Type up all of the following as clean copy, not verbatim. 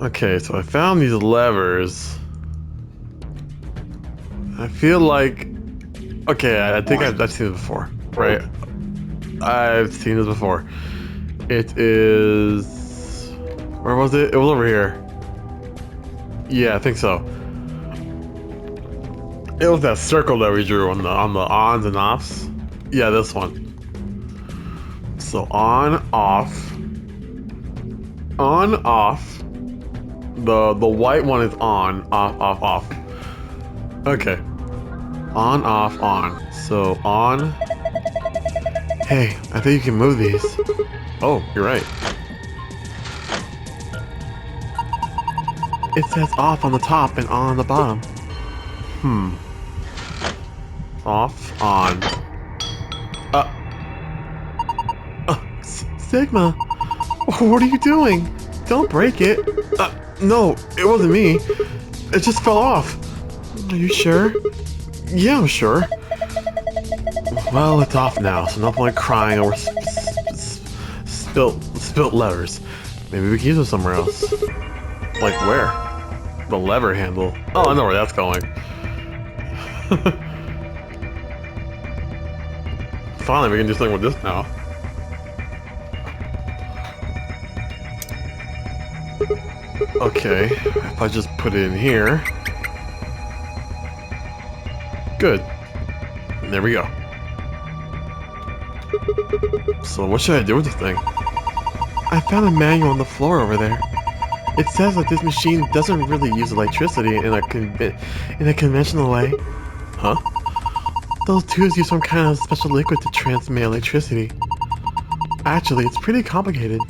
Okay, so I found these levers. I feel like... Okay, I think I've seen it before, right? I've seen this before. It is... Where was it? It was over here. Yeah, I think so. It was that circle that we drew on the ons and offs. Yeah, this one. So on, off. On, off. The white one is on, off, off, off. Okay. On, off, on. So on. Hey, I think you can move these. Oh, you're right. It says off on the top and on the bottom. Off, on. Sigma! What are you doing? Don't break it. No, it wasn't me. It just fell off. Are you sure? Yeah, I'm sure. Well, it's off now, so no point crying over spilt levers. Maybe we can use them somewhere else. Like where? The lever handle. Oh, I know where that's going. Finally, we can do something with this now. Okay, if I just put it in here. Good. And there we go. So what should I do with this thing? I found a manual on the floor over there. It says that this machine doesn't really use electricity in a conventional way. Huh? Those tubes use some kind of special liquid to transmit electricity. Actually, it's pretty complicated.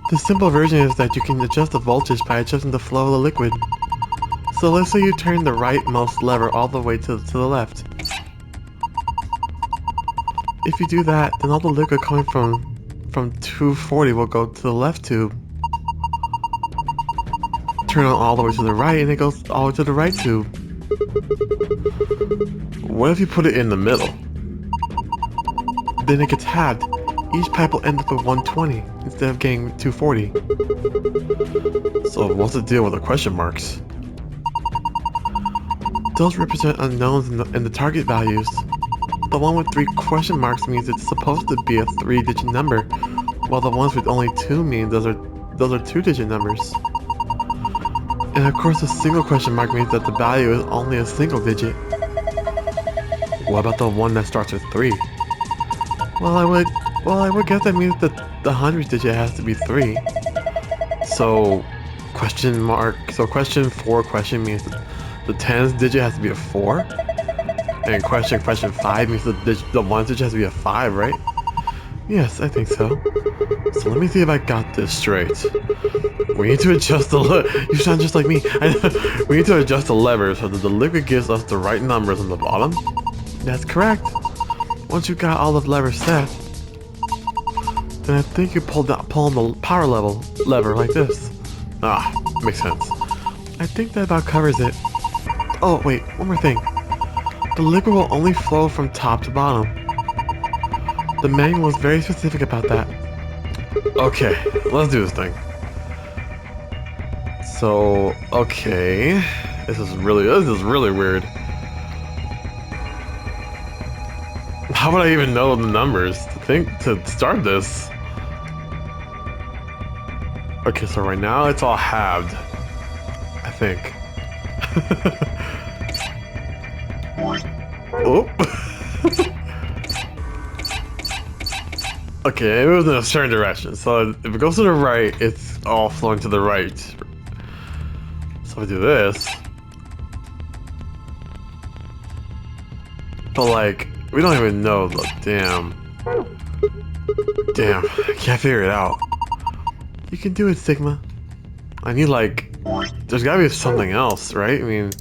The simple version is that you can adjust the voltage by adjusting the flow of the liquid. So let's say you turn the rightmost lever all the way to the left. If you do that, then all the liquid coming from 240 will go to the left tube. Turn it all the way to the right and it goes all the way to the right tube. What if you put it in the middle? Then it gets halved. Each pipe will end up with 120 instead of getting 240. So what's the deal with the question marks? Those represent unknowns in the target values. The one with 3 question marks means it's supposed to be a 3-digit number, while the ones with only 2 mean those are 2-digit numbers. And of course, a single question mark means that the value is only a single digit. What about the one that starts with 3? Well, I would guess that means that the 100th digit has to be 3. So, question 4 question means that the 10th digit has to be a 4. And question 5 means the 1st digit has to be a 5, right? Yes, I think so. So let me see if I got this straight. We need to adjust the you sound just like me. We need to adjust the lever so that the liquid gives us the right numbers on the bottom. That's correct. Once you got all the levers set, then I think you pull on the power lever like this. Ah, makes sense. I think that about covers it. Oh wait, one more thing. The liquid will only flow from top to bottom. The manual was very specific about that. Okay, let's do this thing. So, okay, this is really weird. How would I even know the numbers to start this? Okay, so right now it's all halved, I think. Oh. Okay, it was in a certain direction. So if it goes to the right, it's all flowing to the right. So if I do this, but like we don't even know the damn, I can't figure it out. You can do it, Sigma. I need like, there's gotta be something else, right? I mean,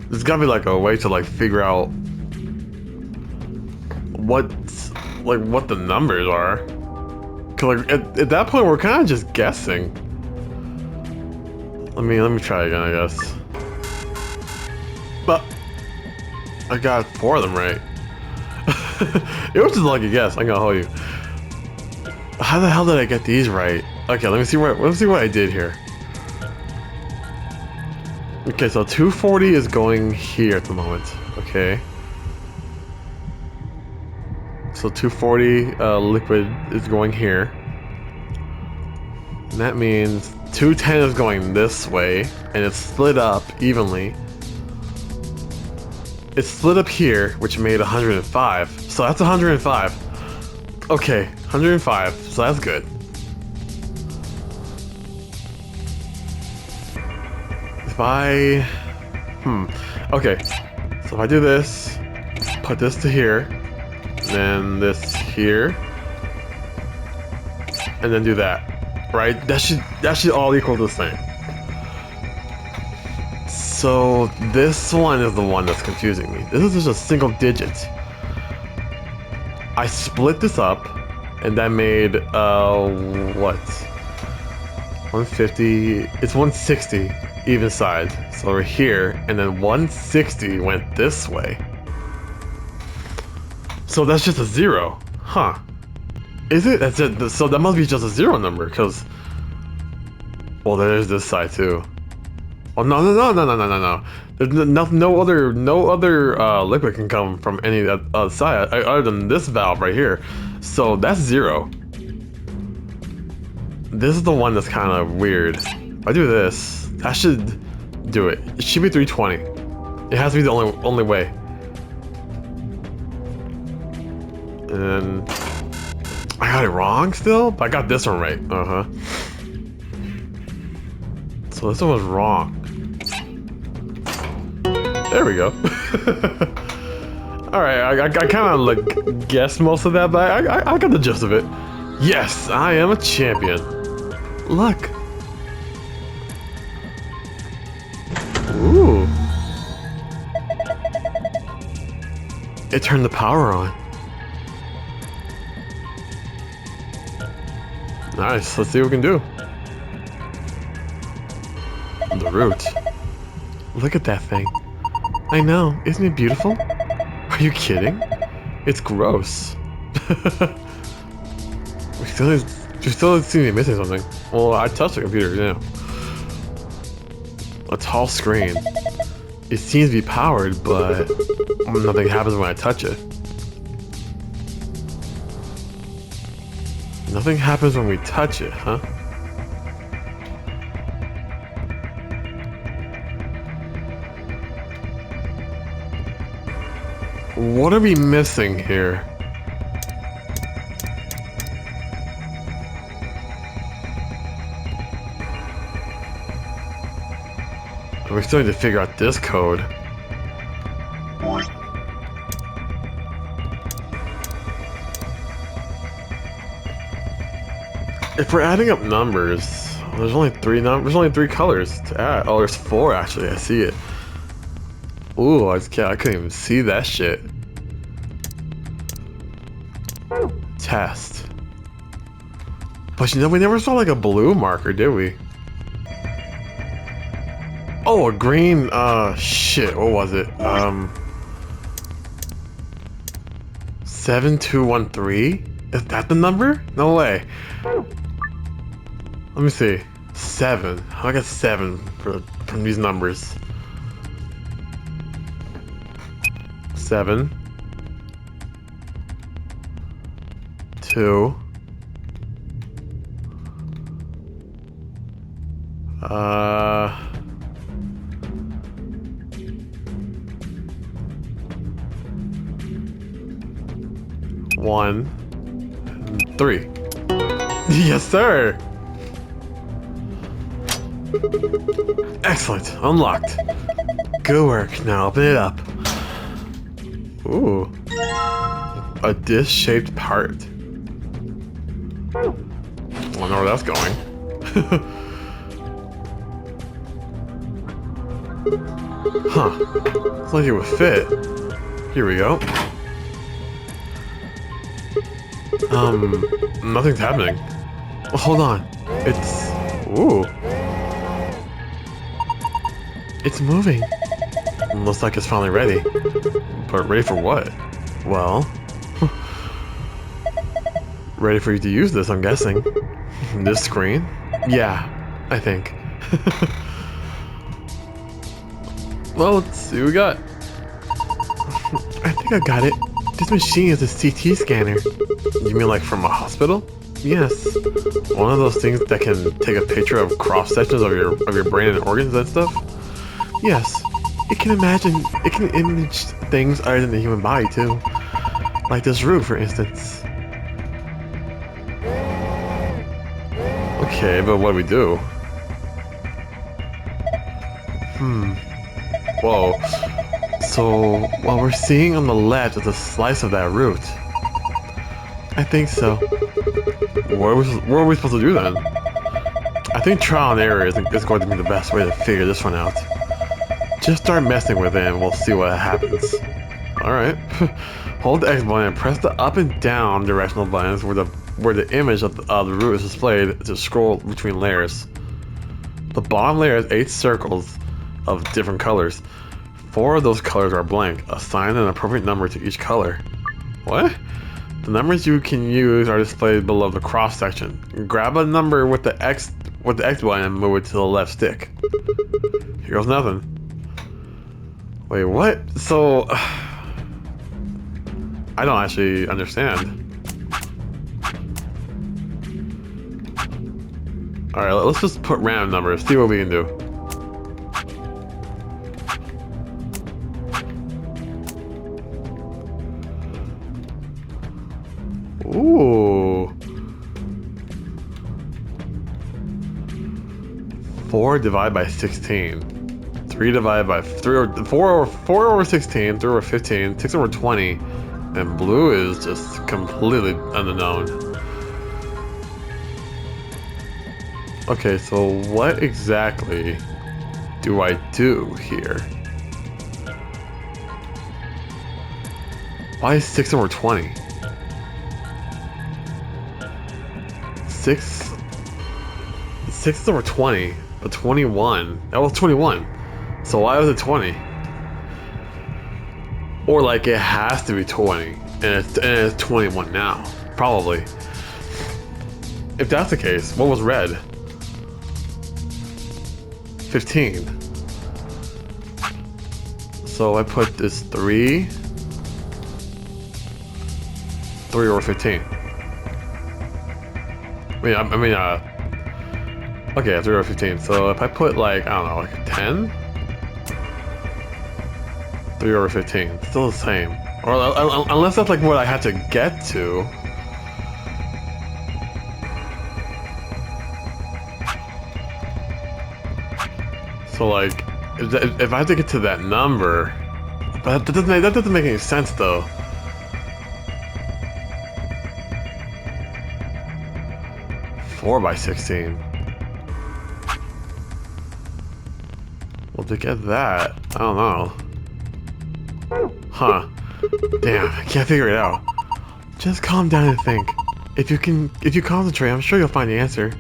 there's gotta be like a way to like figure out what the numbers are. Cause like at that point we're kind of just guessing. Let me try again, I guess. But I got 4 of them right. It was just like a guess, I'm gonna hold you. How the hell did I get these right? Okay, let me see what I did here. Okay, so 240 is going here at the moment. Okay. So 240 liquid is going here. And that means 210 is going this way, and it's split up evenly. It's split up here, which made 105. So that's 105. Okay, 105. So that's good. If I... Okay. So if I do this, put this to here, then this here, and then do that, right? That should all equal the same. So this one is the one that's confusing me. This is just a single digit. I split this up, and that made what? 150. It's 160 even sides. So we're here, and then 160 went this way. So that's just a zero, huh? Is it? That's it. So that must be just a zero number, because... Well, there's this side too. Oh no! There's no other liquid can come from any other side other than this valve right here. So that's zero. This is the one that's kind of weird. If I do this, that should do it. It should be 320. It has to be the only way. And I got it wrong still, but I got this one right. So this one was wrong. There we go. Alright, I kind of like guessed most of that, but I got the gist of it. Yes, I am a champion. Look. Ooh. It turned the power on. Nice, let's see what we can do. The root. Look at that thing. I know, isn't it beautiful? Are you kidding? It's gross. We still seem to be missing something. Well, I touched the computer, yeah. A tall screen. It seems to be powered, but nothing happens when I touch it. Nothing happens when we touch it, huh? What are we missing here? We still need to figure out this code. If we're adding up numbers, there's only three colors to add. Oh, there's four actually. I see it. Ooh, I couldn't even see that shit. Test. But you know, we never saw like a blue marker, did we? Oh, a green, shit, what was it? 7213? Is that the number? No way. Let me see. 7. I got 7 from these numbers. 7. 2. 1, 3. Yes, sir. Excellent. Unlocked. Good work. Now open it up. Ooh. A disc-shaped part. I don't know where that's going. Huh. Looks like it would fit. Here we go. Nothing's happening. Oh, hold on. It's... Ooh. It's moving. Looks like it's finally ready. But ready for what? Well, Ready for you to use this, I'm guessing. This screen? Yeah, I think. Well, let's see what we got. I think I got it. This machine is a CT scanner. You mean like from a hospital? Yes. One of those things that can take a picture of cross sections of your brain and organs and stuff? Yes. It can image things other than the human body too. Like this roof, for instance. Okay, but what do we do? Whoa. So, what we're seeing on the left is a slice of that root. I think so. What are we supposed to do then? I think trial and error is going to be the best way to figure this one out. Just start messing with it and we'll see what happens. Alright. Hold the X button and press the up and down directional buttons where the image of the root is displayed to scroll between layers. The bottom layer has 8 circles of different colors. 4 of those colors are blank. Assign an appropriate number to each color. What? The numbers you can use are displayed below the cross section. Grab a number with the X button and move it to the left stick. Here goes nothing. Wait, what? So I don't actually understand. Alright, let's just put random numbers, see what we can do. Ooh. 4 divided by 16. 3 divided by 4 over 16, 3 over 15, 6 over 20, and blue is just completely unknown. Okay, so what exactly do I do here? Why is 6 over 20? 6 is over 20, but 21. That was 21. So why was it 20? Or like it has to be 20, and it's 21 now. Probably. If that's the case, what was red? 15. So I put this 3 over 15. Okay, 3 over 15. So if I put like, I don't know, like 10? 3 over 15. It's still the same. Or unless that's like what I had to get to. So like, if I have to get to that number, but that doesn't make any sense though. Four by 16. Well, to get that, I don't know. Huh. Damn, I can't figure it out. Just calm down and think. If you concentrate, I'm sure you'll find the answer.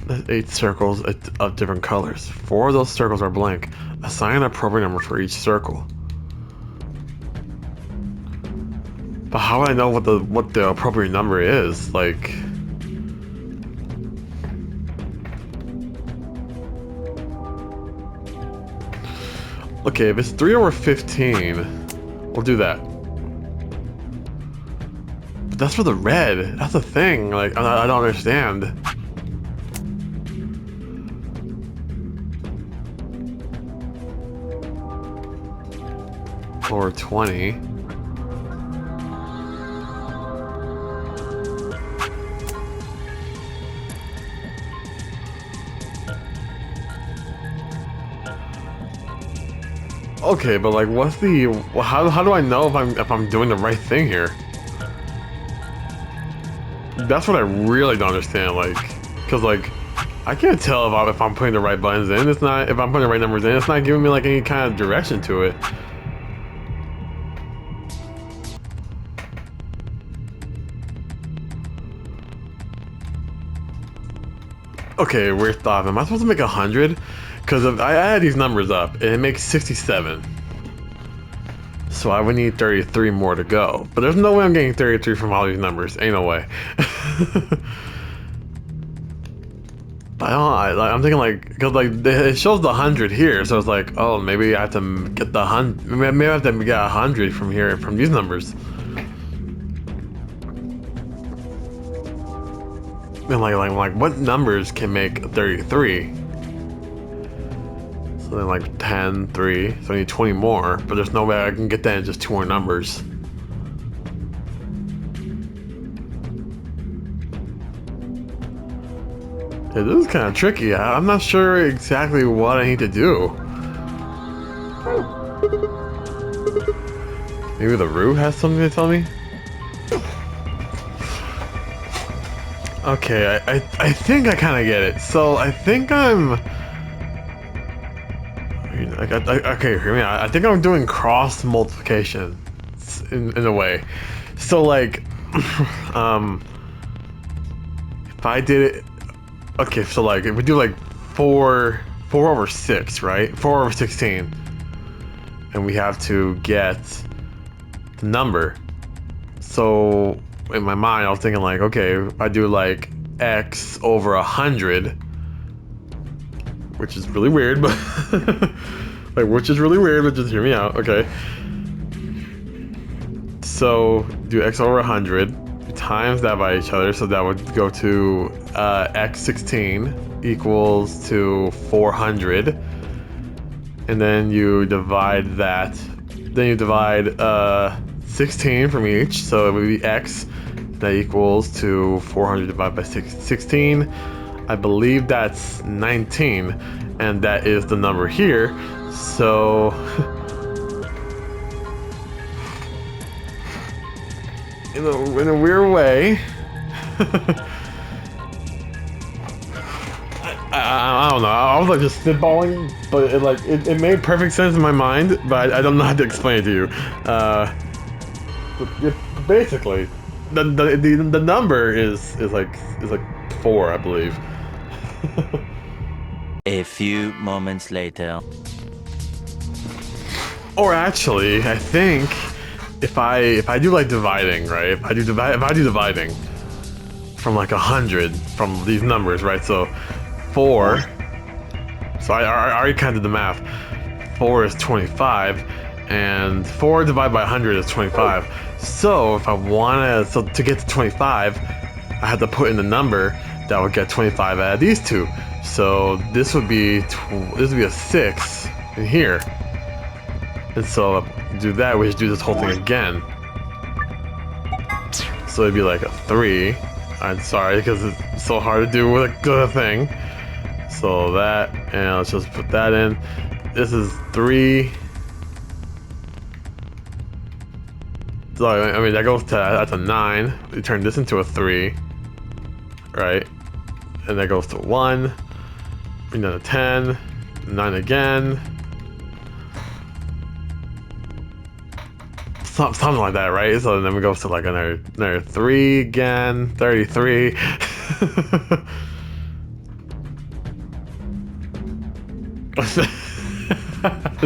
There's 8 circles of different colors. 4 of those circles are blank. Assign an appropriate number for each circle. But how would I know what the appropriate number is? Like, okay, if it's 3 over 15, we'll do that. But that's for the red. That's the thing. Like, I don't understand. Or 20. Okay, but like, what's the? How do I know if I'm doing the right thing here? That's what I really don't understand. Like, cause like, I can't tell if I'm putting the right buttons in. It's not. If I'm putting the right numbers in, it's not giving me like any kind of direction to it. Okay, weird thought. Am I supposed to make 100? Because I add these numbers up, and it makes 67. So I would need 33 more to go. But there's no way I'm getting 33 from all these numbers. Ain't no way. But I'm thinking like, because like it shows the 100 here, so it's like, oh, maybe I have to get the 100. Maybe I have to get 100 from here, from these numbers. And like what numbers can make 33? So then like 10, 3, so I need 20 more, but there's no way I can get that in just 2 more numbers. It is kind of tricky. I'm not sure exactly what I need to do. Maybe the root has something to tell me? Okay, I think I kind of get it. So I think I'm... okay, hear me out. I think I'm doing cross multiplication in a way. So like, if I did it... Okay, so like, if we do like 4 over 6, right? 4 over 16. And we have to get the number. So in my mind, I was thinking like, okay, if I do like x over 100, which is really weird, but like, which is really weird, but just hear me out, okay? So do x over 100, times that by each other, so that would go to x16 equals to 400, and then you divide that, then you divide 16 from each, so it would be x, that equals to 400 divided by 16. I believe that's 19, and that is the number here, so in a weird way, I don't know. I was like just spitballing, but it made perfect sense in my mind. But I don't know how to explain it to you. Basically, the number is like 4, I believe. A few moments later. Or actually, I think if I do like dividing, right? If I do dividing from like 100 from these numbers, right? So 4. So I already kind of did the math. 4 is 25, and 4 divided by 100 is 25. So if I wanna, so to get to 25, I have to put in the number that would get 25 out of these two. So this would be a 6 in here. And so to do that, we just do this whole thing again. So it'd be like a 3. I'm sorry, because it's so hard to do with a thing. So that, and let's just put that in. This is 3. So I mean that goes to, that's a 9. We turn this into a 3, right? And that goes to 1. And then a 10, 9 again. Something like that, right? So then we go to like another 3 again, 33.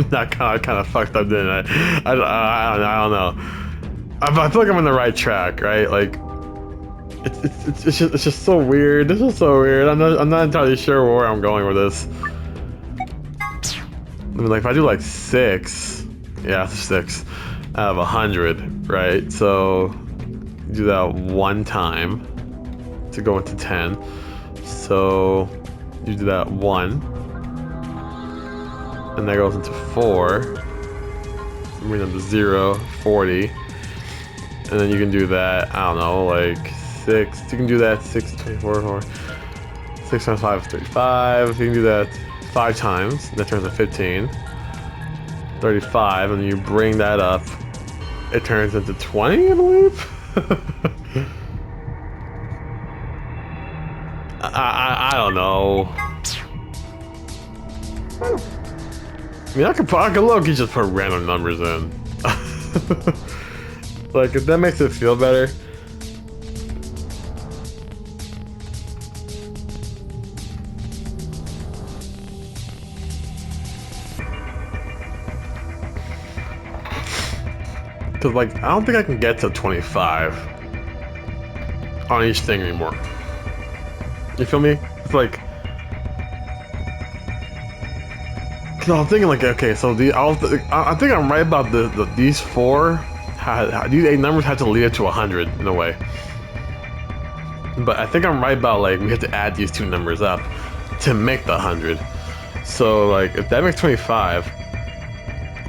That kind of fucked up, didn't I? I don't know. I feel like I'm on the right track, right? Like, it's just so weird. This is so weird. I'm not entirely sure where I'm going with this. I mean, like if I do like 6, yeah, 6 out of 100, right? So you do that 1 time to go into 10. So you do that 1. And that goes into 4. Bring them to 0, 40. And then you can do that, I don't know, like 6. You can do that 6, 24, 6 times 5 is 35. You can do that 5 times. That turns to 15. 35, and you bring that up. It turns into 20, I believe? I don't know. I mean, I could look, you just put random numbers in. Like, if that makes it feel better. Cause like, I don't think I can get to 25 on each thing anymore. You feel me? It's like, cause I was thinking like, okay, so I think I'm right about these four, these 8 numbers had to lead up to 100 in a way. But I think I'm right about like, we have to add these 2 numbers up to make the 100. So like, if that makes 25,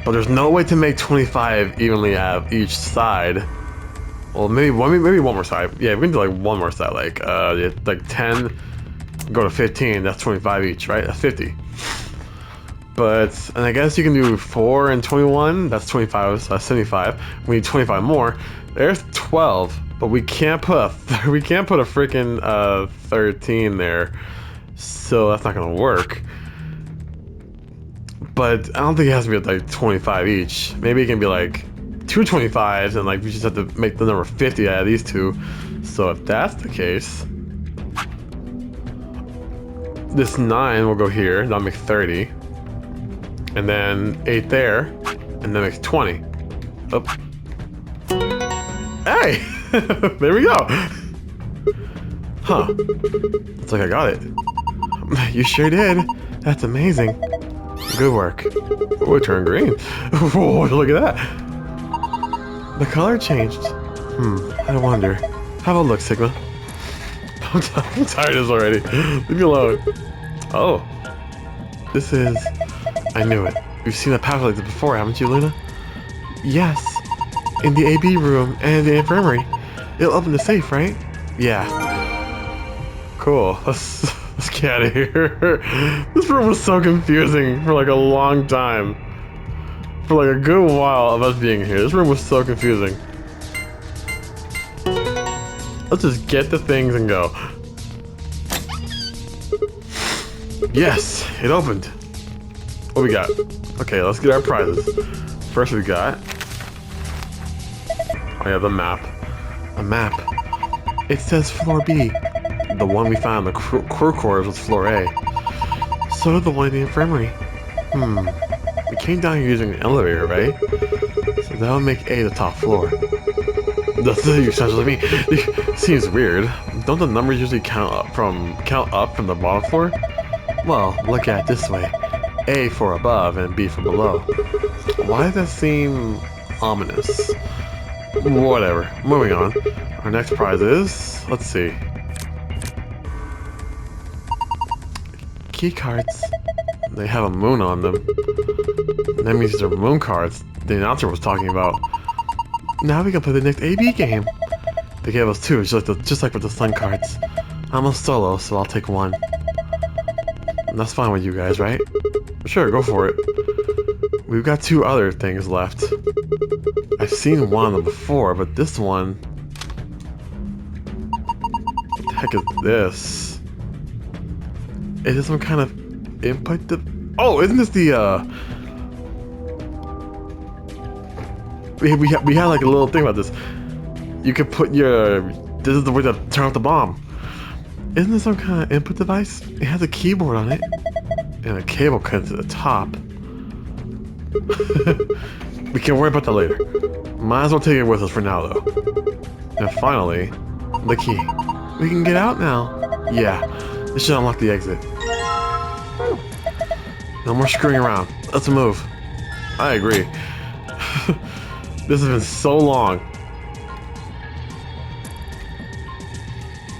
but there's no way to make 25 evenly out each side. Well, maybe one more side. Yeah, we can do like one more side. Like, yeah, like 10, go to 15. That's 25 each, right? That's 50. But, and I guess you can do 4 and 21. That's 25. So that's 75. We need 25 more. There's 12, but we can't put a freaking 13 there. So that's not gonna work. But I don't think it has to be like 25 each. Maybe it can be like 2 25s, and like we just have to make the number 50 out of these 2. So if that's the case, this 9 will go here, that'll make 30. And then 8 there, and that makes 20. Oh. Hey! There we go! Huh. Looks like I got it. You sure did. That's amazing. Good work. Oh, it turned green. Whoa, look at that. The color changed. I wonder. Have a look, Sigma. I'm tired of this already. Leave me alone. Oh. This is... I knew it. You've seen a pouch like this before, haven't you, Luna? Yes. In the AB room and the infirmary. It'll open the safe, right? Yeah. Cool. Let's get out of here. This room was so confusing for like a long time. For like a good while of us being here. This room was so confusing. Let's just get the things and go. Yes, it opened. What we got? Okay, let's get our prizes. First we got... Oh yeah, the map. A map. It says floor B. The one we found in the crew quarters was floor A. So did the one in the infirmary. We came down here using an elevator, right? So that would make A the top floor. That's essentially me. Seems weird. Don't the numbers usually count up from the bottom floor? Well, look at it this way. A for above and B for below. Why does that seem ominous? Whatever. Moving on. Our next prize is... Let's see. Key cards. They have a moon on them. That means these are moon cards the announcer was talking about. Now we can play the next AB game. They gave us 2, just like with the sun cards. I'm a solo, so I'll take 1. And that's fine with you guys, right? Sure, go for it. We've got 2 other things left. I've seen one of them before, but this one... What the heck is this? Is this some kind of input? Oh, isn't this the We had like a little thing about this. You could put your... This is the way to turn off the bomb. Isn't this some kind of input device? It has a keyboard on it. And a cable cut to the top. We can worry about that later. Might as well take it with us for now, though. And finally, the key. We can get out now. Yeah, this should unlock the exit. No more screwing around. Let's move. I agree. This has been so long.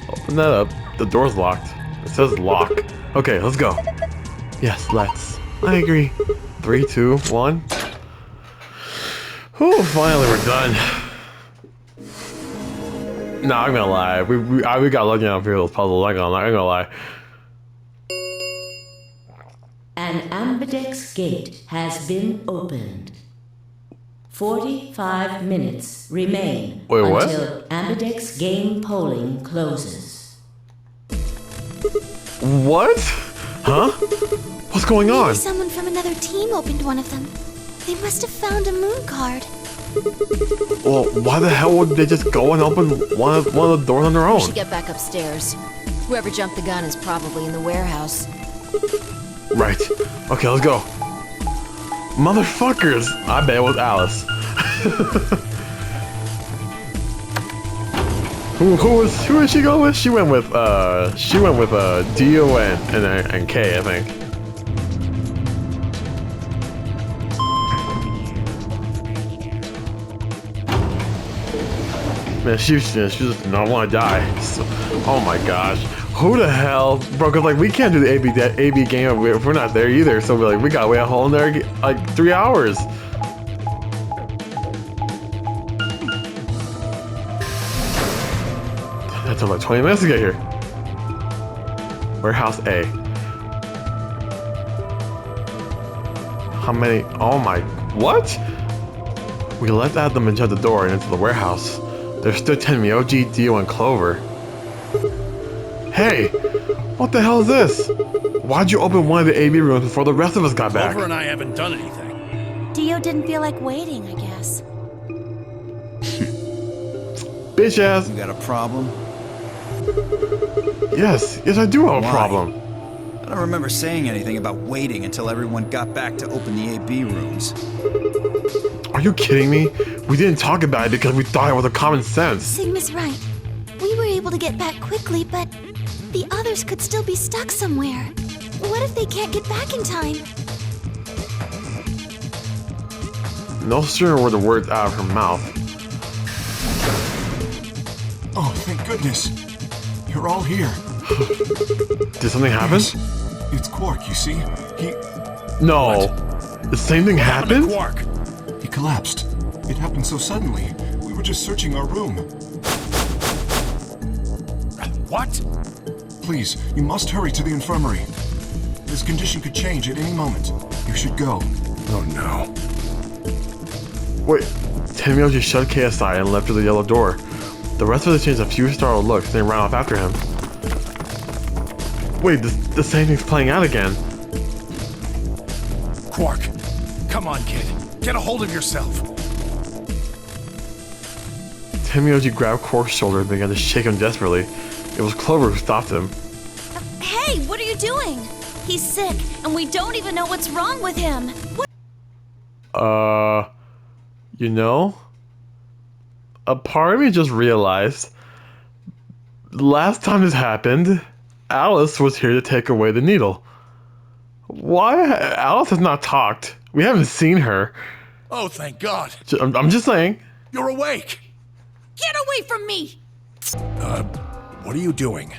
Open that up. The door's locked. It says lock. Okay, let's go. Yes, let's. I agree. 3, 2, 1. Whew, finally we're done. Nah, I'm gonna lie. We got lucky on a few of those puzzles. I'm gonna lie. An Ambidex gate has been opened. 45 minutes remain until Ambidex game polling closes. What? Huh? What's going on? Maybe someone from another team opened one of them. They must have found a moon card. Well, why the hell would they just go and open one of the doors on their own? We should get back upstairs. Whoever jumped the gun is probably in the warehouse. Right. Okay, let's go. Motherfuckers! I bet it was Alice. Who is she going with? She went with Dio and K, I think. Man, she just not want to die. So, oh my gosh, who the hell, bro? Cause like we can't do the AB game if we're not there either. So we gotta wait a whole there like 3 hours. That took like 20 minutes to get here. Warehouse A. How many? Oh my, what? We let Adam into the door and into the warehouse. There stood Tenmyoji, Dio, and Clover. Hey, what the hell is this? Why'd you open one of the AB rooms before the rest of us got back? Clover and I haven't done anything. Dio didn't feel like waiting, I guess. Bitch ass. You got a problem? Yes, I do have a problem. I don't remember saying anything about waiting until everyone got back to open the AB rooms. Are you kidding me? We didn't talk about it because we thought it was a common sense. Sigma's right. We were able to get back quickly, but the others could still be stuck somewhere. What if they can't get back in time? No sooner were the words out of her mouth. Oh, thank goodness. You're all here. Did something happen? Yes. It's Quark, you see? He No. The same thing happened? Quark. collapsed. It happened so suddenly. We were just searching our room. What? Please, you must hurry to the infirmary. This condition could change at any moment. You should go. Oh no. Wait, Tenmyoji shoved K aside and left through the yellow door. The rest of us exchanged a few startled looks, then ran off after him. Wait, the same thing's playing out again. Quark, come on, kid. Get a hold of yourself. Tenmyoji grabbed Quark's shoulder and began to shake him desperately. It was Clover who stopped him. Hey, what are you doing? He's sick, and we don't even know what's wrong with him. What? You know? A part of me just realized, last time this happened, Alice was here to take away the needle. Why? Alice has not talked. We haven't seen her. Oh, thank God. I'm just saying. You're awake. Get away from me! What are you doing?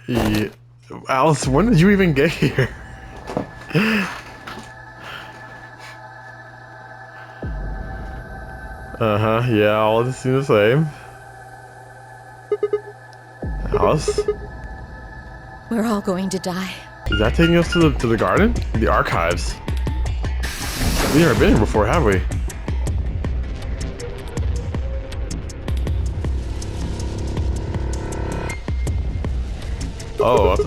Yeah. Alice, when did you even get here? Yeah, all just seem the same. Alice? We're all going to die. Is that taking us to the garden? The archives? We've never been here before, have we? Oh,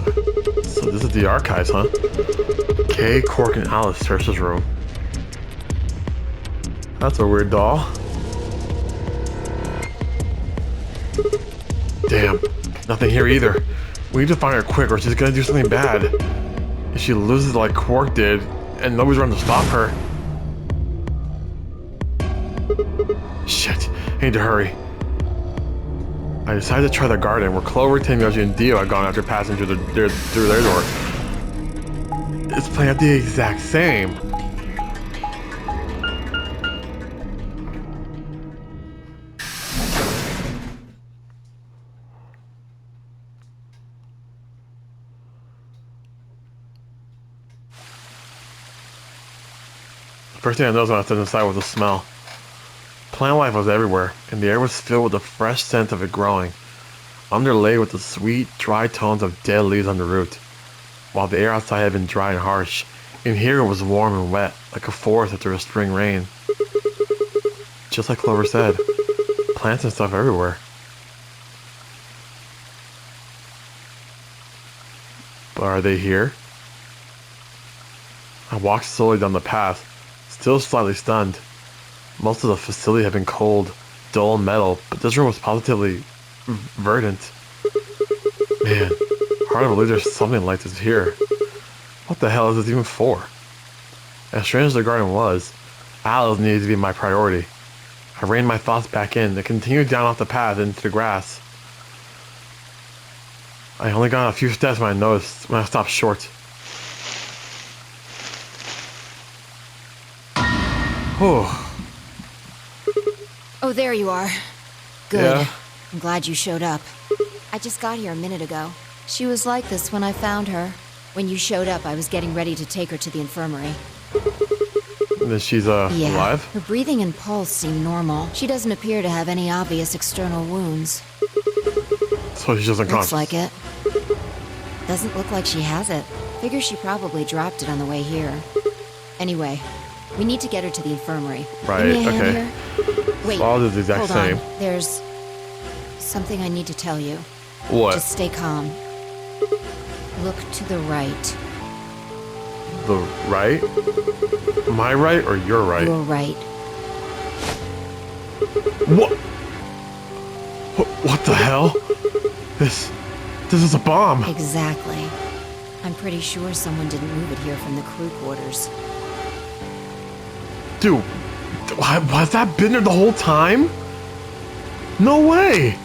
so this is the archives, huh? Kay, Quark, and Alice search this room. That's a weird doll. Damn, nothing here either. We need to find her quick or she's gonna do something bad. If she loses like Quark did, and nobody's around to stop her. Shit, I need to hurry. I decided to try the garden where Clover, Tenmyoji, and Dio had gone after passing through their door. It's playing out the exact same. First thing I noticed when I stood inside was the smell. Plant life was everywhere, and the air was filled with the fresh scent of it growing, underlaid with the sweet, dry tones of dead leaves on the root. While the air outside had been dry and harsh, in here it was warm and wet, like a forest after a spring rain. Just like Clover said, plants and stuff everywhere. But are they here? I walked slowly down the path, still slightly stunned. Most of the facility had been cold, dull metal, but this room was positively verdant. Man, hard to believe there's something like this here. What the hell is this even for? As strange as the garden was, Alice needed to be my priority. I reined my thoughts back in and continued down off the path into the grass. I only got a few steps when I stopped short. Oh, there you are. Good. Yeah. I'm glad you showed up. I just got here a minute ago. She was like this when I found her. When you showed up, I was getting ready to take her to the infirmary. And then she's alive? Her breathing and pulse seem normal. She doesn't appear to have any obvious external wounds. So she's just unconscious. Looks like it. Doesn't look like she has it. Figure she probably dropped it on the way here. Anyway, we need to get her to the infirmary. Right, Give me a hand okay. here. Wait, So I'll do the exact hold same. on. There's something I need to tell you. What? Just stay calm. Look to the right. The right? My right or your right? Your right. What? What the hell? This is a bomb. Exactly. I'm pretty sure someone didn't move it here from the crew quarters. Dude, has that been there the whole time? No way!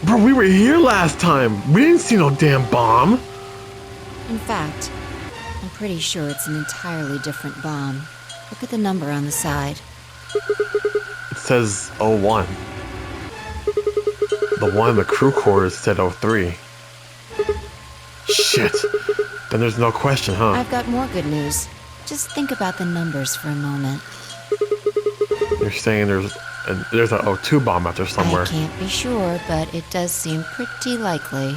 Bro, we were here last time. We didn't see no damn bomb. In fact, I'm pretty sure it's an entirely different bomb. Look at the number on the side. It says 01. The one in the crew quarters said 03. Shit. Then there's no question, huh? I've got more good news. Just think about the numbers for a moment. You're saying there's a 02 bomb out there somewhere. I can't be sure, but it does seem pretty likely.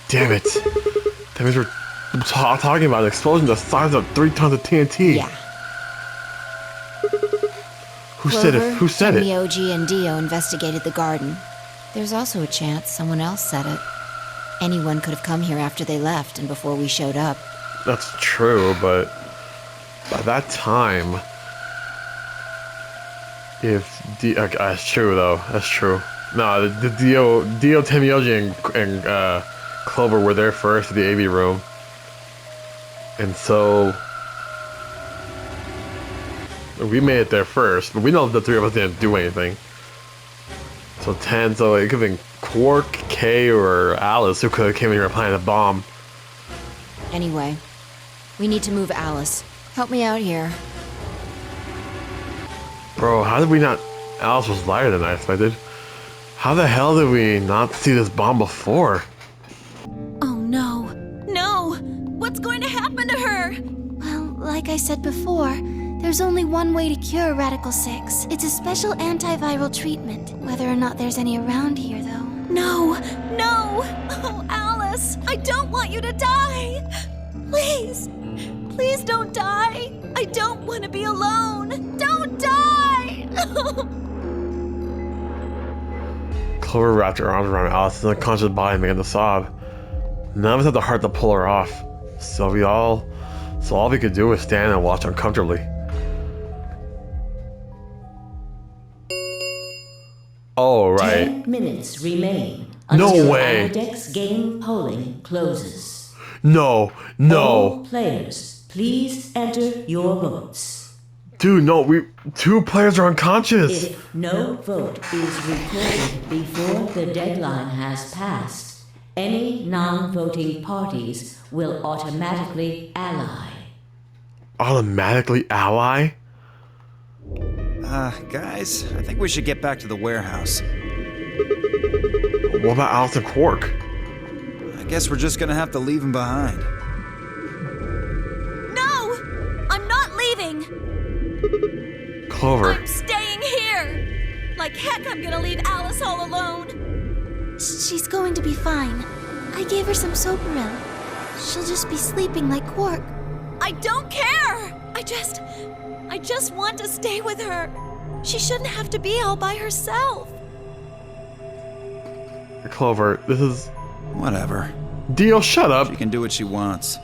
Damn it. That means we're talking about an explosion the size of 3 tons of TNT. Yeah. Who said it? Who said it? Myoji and Dio investigated the garden. There's also a chance someone else said it. Anyone could have come here after they left and before we showed up. That's true, but by that time, that's true though. That's true. No, the Dio, Temioji, and Clover were there first at the AV room, and so we made it there first. But we know the three of us didn't do anything. So it could have been Quark, Kay, or Alice who could have came in here planted a bomb. Anyway, we need to move Alice. Help me out here. Bro, how did we not... Alice was lighter than I expected. How the hell did we not see this bomb before? Oh no. No! What's going to happen to her? Well, like I said before, there's only one way to cure Radical 6. It's a special antiviral treatment. Whether or not there's any around here, though. No! No! Oh, Alice! I don't want you to die! Please! Please don't die! I don't want to be alone! Don't die! Clover wrapped her arms around Alice's unconscious body and began to sob. None of us had the heart to pull her off, so all we could do was stand and watch uncomfortably. Oh, right. 10 minutes remain No until way. Ambidex game polling closes. No. All players, please enter your votes. Dude, no, 2 players are unconscious. If no vote is recorded before the deadline has passed, any non-voting parties will automatically ally. Automatically ally? Guys, I think we should get back to the warehouse. What about Alice and Quark? I guess we're just gonna have to leave him behind. No! I'm not leaving! Clover. I'm staying here! Like heck I'm gonna leave Alice all alone! She's going to be fine. I gave her some Soparil. She'll just be sleeping like Quark. I don't care! I just want to stay with her. She shouldn't have to be all by herself. Clover, this is... Whatever. Dio, shut up! She can do what she wants.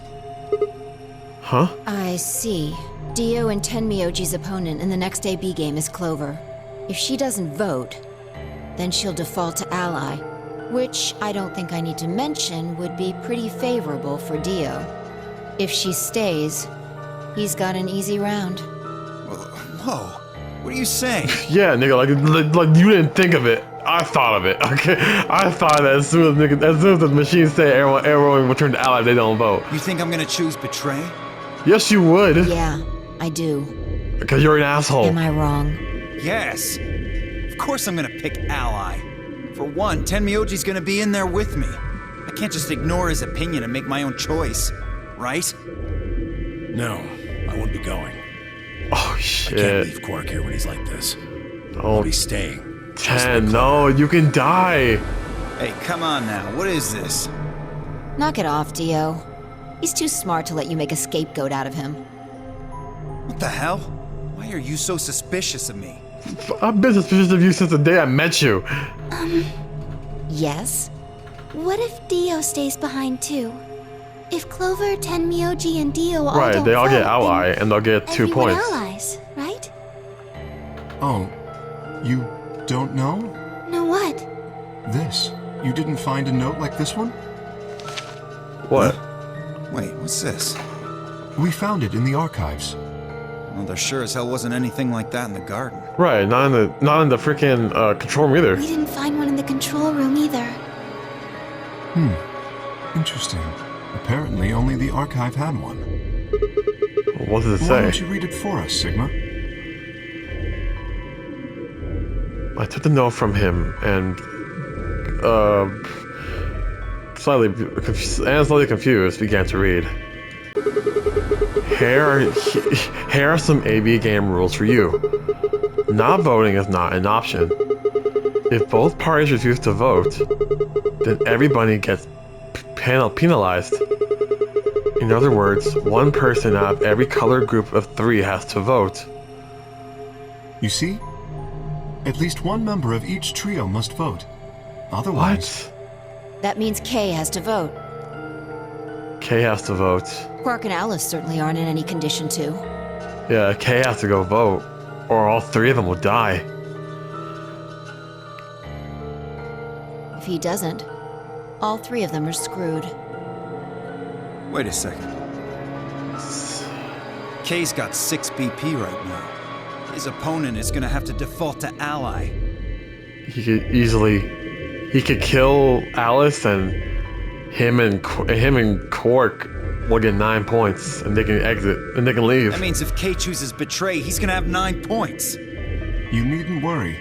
Huh? I see. Dio and Tenmyoji's opponent in the next AB game is Clover. If she doesn't vote, then she'll default to ally, which I don't think I need to mention would be pretty favorable for Dio. If she stays, he's got an easy round. Whoa, what are you saying? Yeah, nigga, like you didn't think of it. I thought of it, okay? I thought that as soon as the machines say everyone will turn to ally, they don't vote. You think I'm gonna choose betray? Yes, you would. Yeah, I do. Because you're an asshole. Am I wrong? Yes. Of course I'm gonna pick ally. For one, Tenmyoji's gonna be in there with me. I can't just ignore his opinion and make my own choice, right? No, I won't be going. Oh, I shit. can't leave Quark here when he's like this. I'll Oh, be staying. 10, no, you can die. Hey, come on now, what is this? Knock it off, Dio. He's too smart to let you make a scapegoat out of him. What the hell? Why are you so suspicious of me? I've been suspicious of you since the day I met you. Yes? What if Dio stays behind too? If Clover, Tenmyoji, and Dio all Right, don't they all get vote, ally, then and they'll get 2 everyone points. allies, right? Oh, you don't know? Know what? This. You didn't find a note like this one? What? Wait, what's this? We found it in the archives. Well, there sure as hell wasn't anything like that in the garden. Right, not in the freaking control room either. We didn't find one in the control room either. Interesting. Apparently only the archive had one. What does it Why say? don't you read it for us, Sigma? I took the note from him and slightly confused, began to read. Here are some AB game rules for you. Not voting is not an option. If both parties refuse to vote, then everybody gets penalized. In other words, one person out of every color group of 3 has to vote. You see? At least one member of each trio must vote. Otherwise... What? That means Kay has to vote. Kay has to vote. Quark and Alice certainly aren't in any condition to. Yeah, Kay has to go vote, or all 3 of them will die. If he doesn't, all 3 of them are screwed. Wait a second. Kay's got 6 BP right now. His opponent is gonna have to default to ally. He could kill Alice, and him and Quark will get 9 points, and they can exit, and they can leave. That means if Kay chooses betray, he's gonna have 9 points. You needn't worry.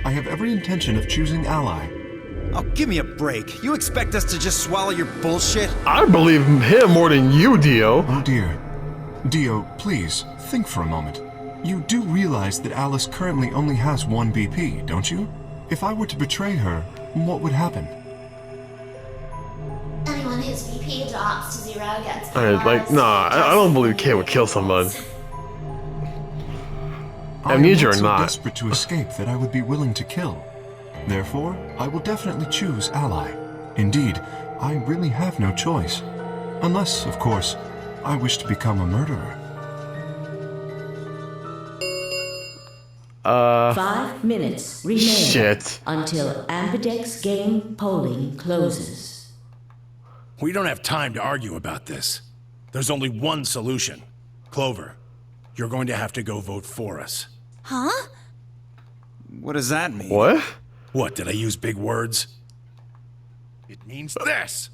I have every intention of choosing ally. Oh, give me a break. You expect us to just swallow your bullshit? I believe him more than you, Dio. Oh dear. Dio, please, think for a moment. You do realize that Alice currently only has 1 BP, don't you? If I were to betray her, what would happen? Anyone whose BP drops to 0 gets Nah, I don't believe Kay would kill someone. Amnesia I or am not so not. desperate to escape that I would be willing to kill. Therefore, I will definitely choose ally. Indeed, I really have no choice. Unless, of course, I wish to become a murderer. 5 minutes remain Shit. until Ambidex game polling closes. We don't have time to argue about this. There's only one solution. Clover, you're going to have to go vote for us. Huh? What does that mean? What? What, did I use big words? It means this!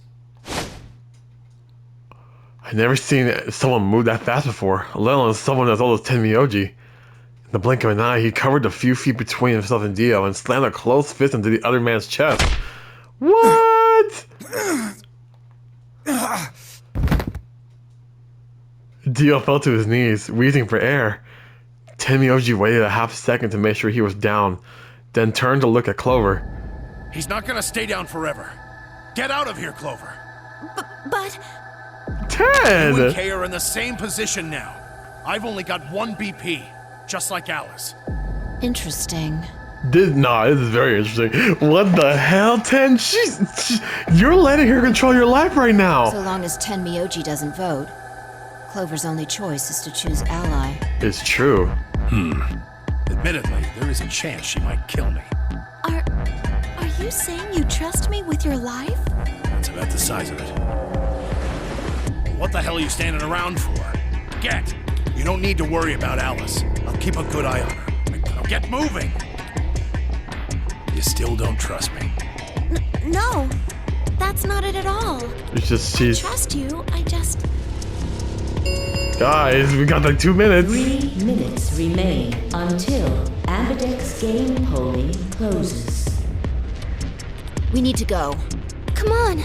I've never seen someone move that fast before, let alone someone as old as Tenmyoji. In the blink of an eye, he covered the few feet between himself and Dio and slammed a closed fist into the other man's chest. What? Dio fell to his knees, wheezing for air. Tenmyoji waited a half second to make sure he was down, then turned to look at Clover. He's not gonna stay down forever. Get out of here, Clover. But... You and Ted! Kay are in the same position now. I've only got 1 BP, just like Alice. Interesting. This is very interesting. What the hell, Ten? You're letting her control your life right now. So long as Tenmyoji doesn't vote, Clover's only choice is to choose ally. It's true. Admittedly, there is a chance she might kill me. Are you saying you trust me with your life? That's about the size of it. What the hell are you standing around for? Get! You don't need to worry about Alice. I'll keep a good eye on her. Now get moving! You still don't trust me. No, that's not it at all. It's just I she's... trust you, I just... Guys, we got like 2 minutes. 3 minutes remain until Ambidex game polling closes. We need to go. Come on.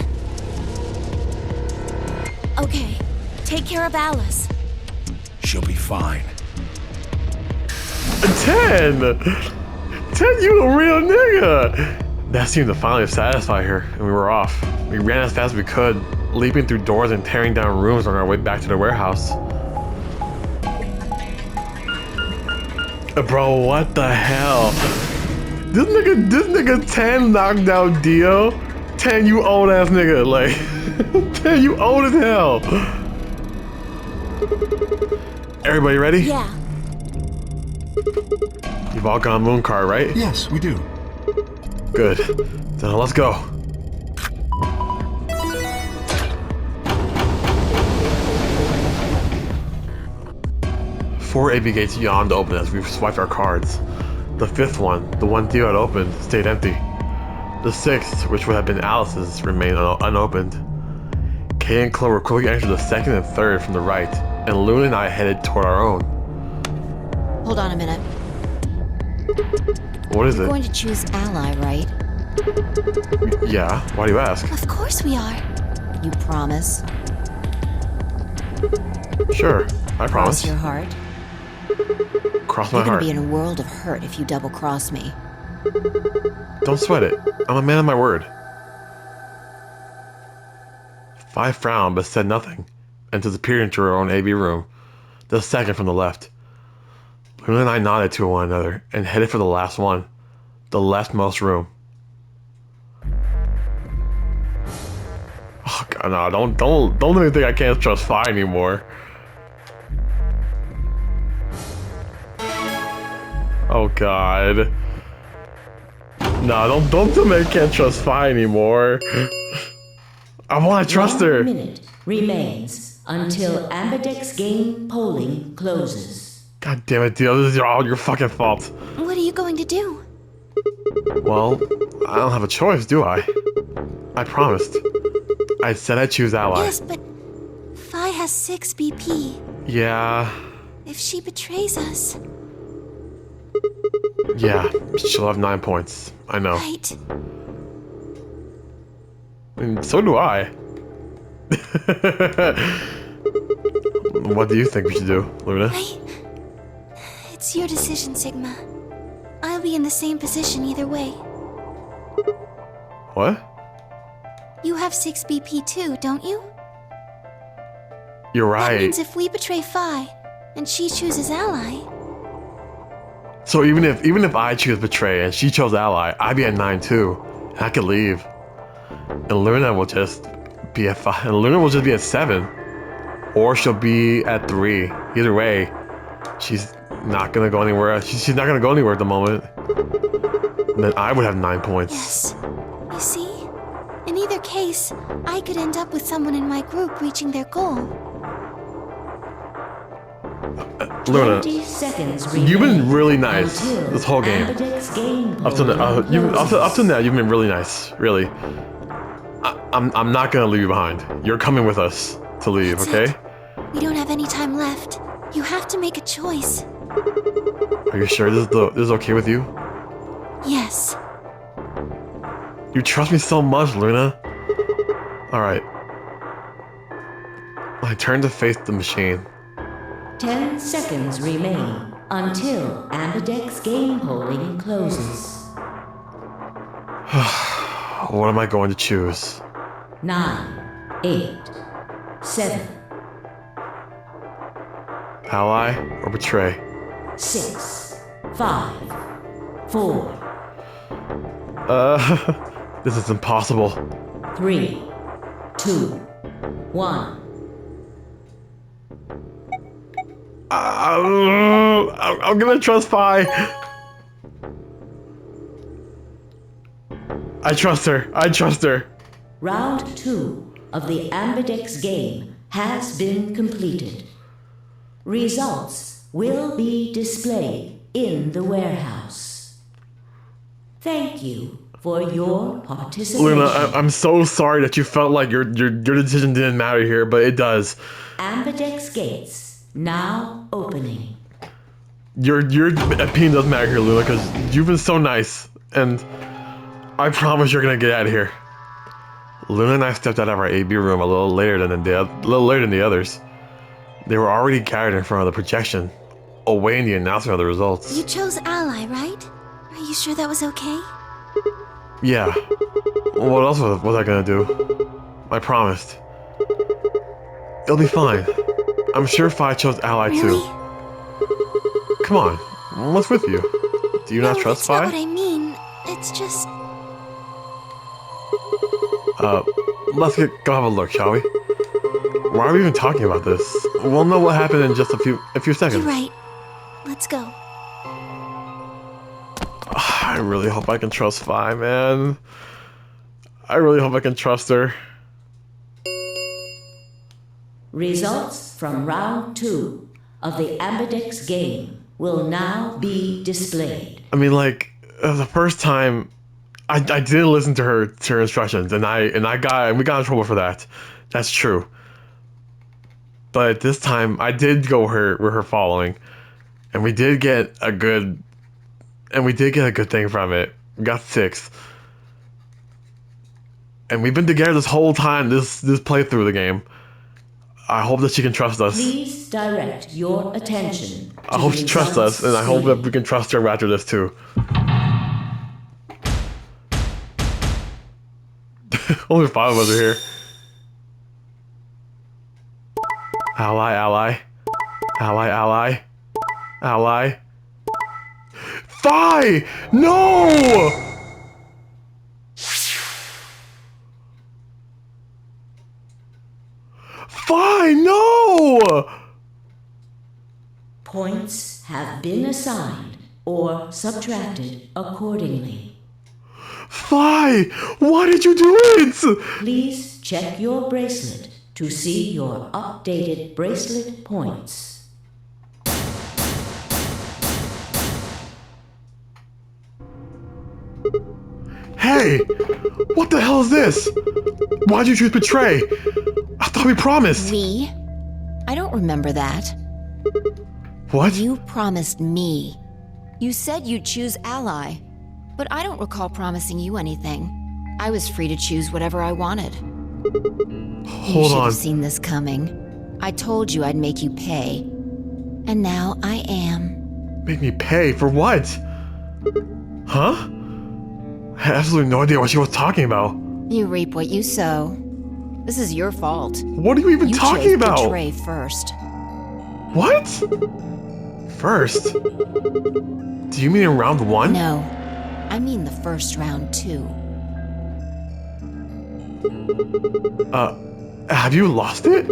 Okay, take care of Alice. She'll be fine. 10! 10, you a real nigga! That seemed to finally satisfy her, and we were off. We ran as fast as we could, leaping through doors and tearing down rooms on our way back to the warehouse. Bro, what the hell? This nigga 10 knocked out Dio. 10, you old ass nigga, like 10, you old as hell. Everybody ready? Yeah. You've all got a moon card, right? Yes, we do. Good. Then let's go. Four AB gates yawned open as we swiped our cards. The fifth one, the one Theo had opened, stayed empty. The sixth, which would have been Alice's, remained unopened. Kay and Clover quickly entered the second and third from the right, and Luna and I headed toward our own. Hold on a minute. What is We're it? going to choose ally, right? Yeah, why do you ask? Of course we are. You promise? Sure, I Cross promise. your heart? Cross my You're gonna heart. be in a world of hurt if you double-cross me. Don't sweat it. I'm a man of my word. Fi frowned but said nothing, and disappeared into her own AB room, the second from the left. Luna and I nodded to one another and headed for the last one, the leftmost room. Oh god, no! Don't let me think I can't trust Fi anymore. Oh god. No, don't tell me I can't trust Fi anymore. I want to trust her. 1 minute remains until Ambidex game polling closes. God damn it, Dio. This is all your fucking fault. What are you going to do? Well, I don't have a choice, do I? I promised. I said I'd choose ally. Yes, but Fi has 6 BP. Yeah. If she betrays us, Yeah. She'll have 9 points. I know. right? And so do I. What do you think we should do, Luna? It's your decision, Sigma. I'll be in the same position either way. What? You have 6 BP too, don't you? You're That right. means if we betray Fi, and she chooses ally, So even if I choose betray and she chose ally, I'd be at 9 too, and I could leave. And Luna will just be at 5. And Luna will just be at 7, or she'll be at 3. Either way, she's not gonna go anywhere. She's not gonna go anywhere at the moment. And then I would have 9 points. yes. You see? In either case, I could end up with someone in my group reaching their goal. Luna, 20 seconds remain you've been really nice until this whole game. Ambidex game Up to polling up to closes. now, you've been really nice. Really. I'm not gonna leave you behind. You're coming with us to leave, That's okay? it. We don't have any time left. You have to make a choice. Are you sure this is okay with you? Yes. You trust me so much, Luna. Alright. I turn to face the machine. 10 seconds remain until Ambidex game polling closes. What am I going to choose? 9, 8, 7, Ally or betray? 6, 5, 4, This is impossible. 3, 2, 1. I'm gonna trust Fi. I trust her. I trust her. Round 2 of the Ambidex game has been completed. Results will be displayed in the warehouse. Thank you for your participation. Luna, I'm so sorry that you felt like your decision didn't matter here, but it does. Ambidex gates now opening. Your opinion does matter here, Luna, because you've been so nice, and I promise you're gonna get out of here. Luna and I stepped out of our AB room a little later than the others. They were already gathered in front of the projection, awaiting the announcement of the results. You chose Ally, right? Are you sure that was okay? Yeah. What else was I gonna do? I promised. It'll be fine. I'm sure Phi chose Ally Really? too. Come on, what's with you? Do you not trust that's not Phi? what I mean. It's just... Let's go have a look, shall we? Why are we even talking about this? We'll know what happened in just a few seconds. You're right. Let's go. I really hope I can trust Phi, man. I really hope I can trust her. Results from round 2 of the Ambidex game will now be displayed. I mean, like, the first time, I didn't listen to her instructions, and we got in trouble for that. That's true. But this time, I did go with her following, and we did get a good thing from it. We got 6, and we've been together this whole time. This playthrough of the game. I hope that she can trust us. Please direct your attention. I hope she trusts us, and I hope that we can trust her after this too. Only 5 of us are here. Ally, ally. Ally, ally. Ally. Phi! No! Phi, no! Points have been assigned or subtracted accordingly. Phi! Why did you do it? Please check your bracelet to see your updated bracelet points. Hey! What the hell is this? Why'd you choose betray? I thought we promised. We? I don't remember that. What? You promised me. You said you'd choose Ally, but I don't recall promising you anything. I was free to choose whatever I wanted. You Hold should on. have seen this coming. I told you I'd make you pay. And now I am. Make me pay for what? Huh? I had absolutely no idea what she was talking about. You reap what you sow. This is your fault. What are you even You talking chose about? betray first. What? First? Do you mean in round 1? No, I mean the first round too. Have you lost it?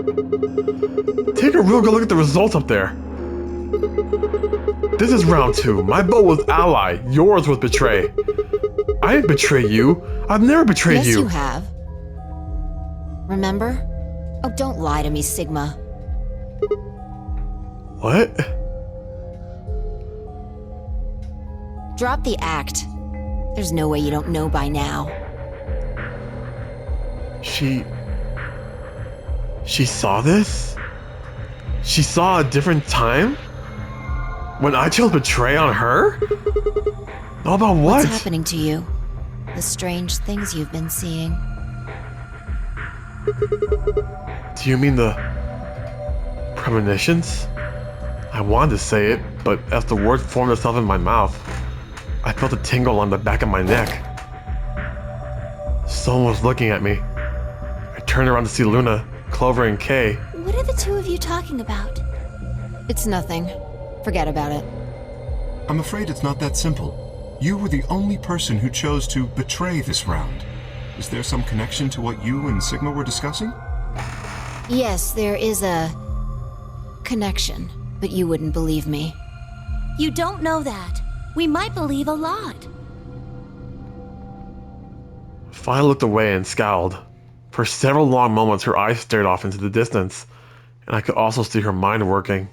Take a real good look at the results up there. This is round 2. My vote was ally. Yours was betray. I didn't betray you. I've never betrayed Yes, you. you have. Remember? Oh, don't lie to me, Sigma. What? Drop the act. There's no way you don't know by now. She saw this? She saw a different time? When I chose betray on her? About what? What's happening to you? The strange things you've been seeing. Do you mean the premonitions? I wanted to say it, but as the word formed itself in my mouth, I felt a tingle on the back of my neck. Someone was looking at me. I turned around to see Luna, Clover, and Kay. What are the two of you talking about? It's nothing. Forget about it. I'm afraid it's not that simple. You were the only person who chose to betray this round. Is there some connection to what you and Sigma were discussing? Yes, there is a connection, but you wouldn't believe me. You don't know that. We might believe a lot. Phi looked away and scowled. For several long moments, her eyes stared off into the distance, and I could also see her mind working.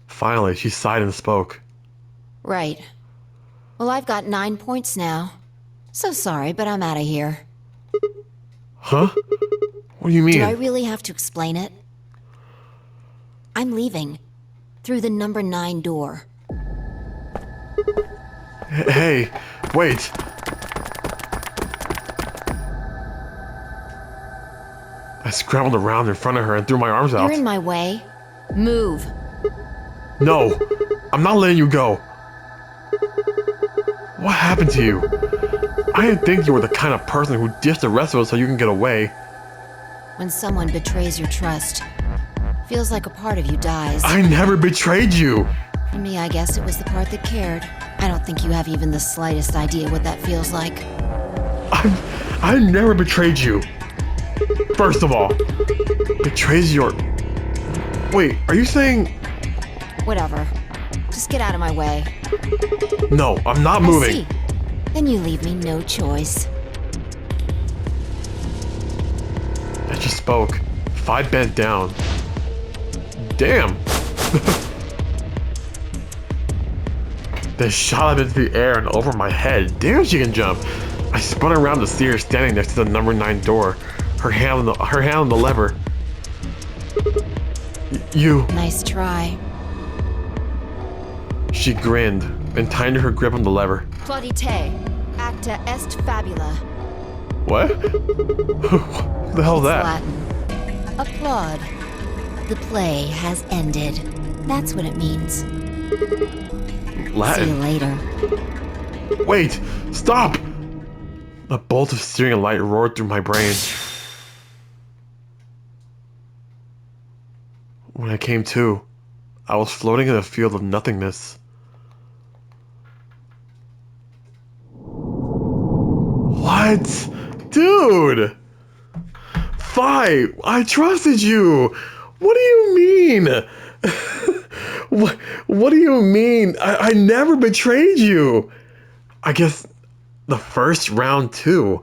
Finally, she sighed and spoke. Right. Well, I've got 9 points now. So sorry, but I'm out of here. Huh? What do you mean? Do I really have to explain it? I'm leaving. Through the number 9 door. Hey, wait. I scrambled around in front of her and threw my arms out. You're in my way. Move. No, I'm not letting you go. What happened to you? I didn't think you were the kind of person who dished the rest of us so you can get away. When someone betrays your trust, feels like a part of you dies. I never betrayed you. For me, I guess it was the part that cared. I don't think you have even the slightest idea what that feels like. I never betrayed you. First of all, betrays your... Wait, are you saying... Whatever. Just get out of my way. No, I'm not I moving. see. Then you leave me no choice. As she spoke, Phi bent down. Damn! They shot up into the air and over my head. Damn, she can jump! I spun around to see her standing next to the number 9 door, her hand on the lever. You... Nice try. She grinned and tightened her grip on the lever. Plaudite, acta est fabula. What? What the hell is that? Latin. Applaud. The play has ended. That's what it means. See you Latin? later. Wait! Stop! A bolt of searing light roared through my brain. When I came to, I was floating in a field of nothingness. What? Dude! Phi, I trusted you! What do you mean? What do you mean? I never betrayed you! I guess the first round too.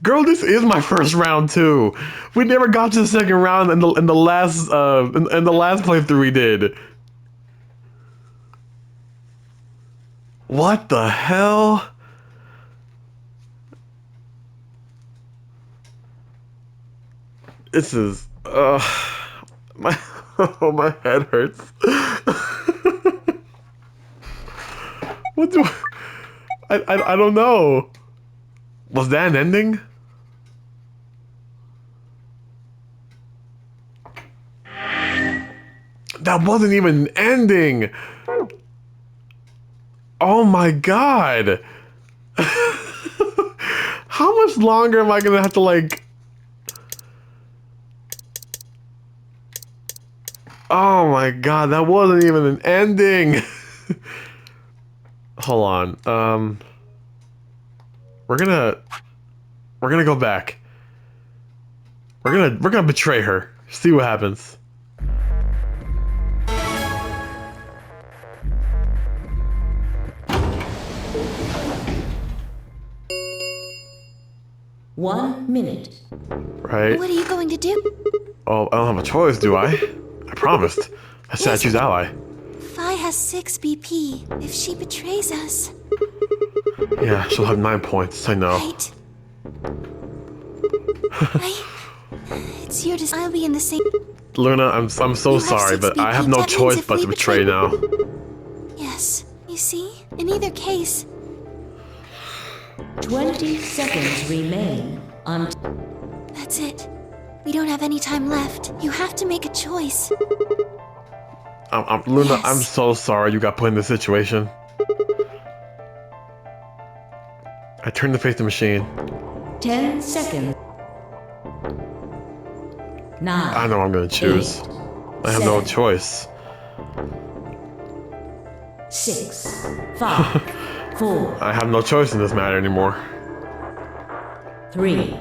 Girl, this is my first round too. We never got to the second round in the last playthrough we did. What the hell? This is my oh, my head hurts. What do I don't know. Was that an ending? That wasn't even an ending. Oh my god. How much longer am I gonna have to like... Oh my god, that wasn't even an ending. Hold on. We're gonna go back. We're gonna betray her. See what happens. One minute. Right? What are you going to do? Oh, I don't have a choice, do I? I promised. I said I'd choose ally. Phi has 6 BP. If she betrays us, Yeah, she'll have 9 points. I know. right? It's your decision. I'll be in the same. Luna, I'm so You have sorry, 6 but I have BP. no That means choice if but we to betray now. Yes. You see? In either case, 20 seconds remain until... that's it. We don't have any time left. You have to make a choice. Luna, Yes. I'm so sorry you got put in this situation. I turned to face the machine. 10 seconds. 9. I know what I'm gonna choose. I have no 7, choice. 6, 5, 4, I have no choice in this matter anymore. 3,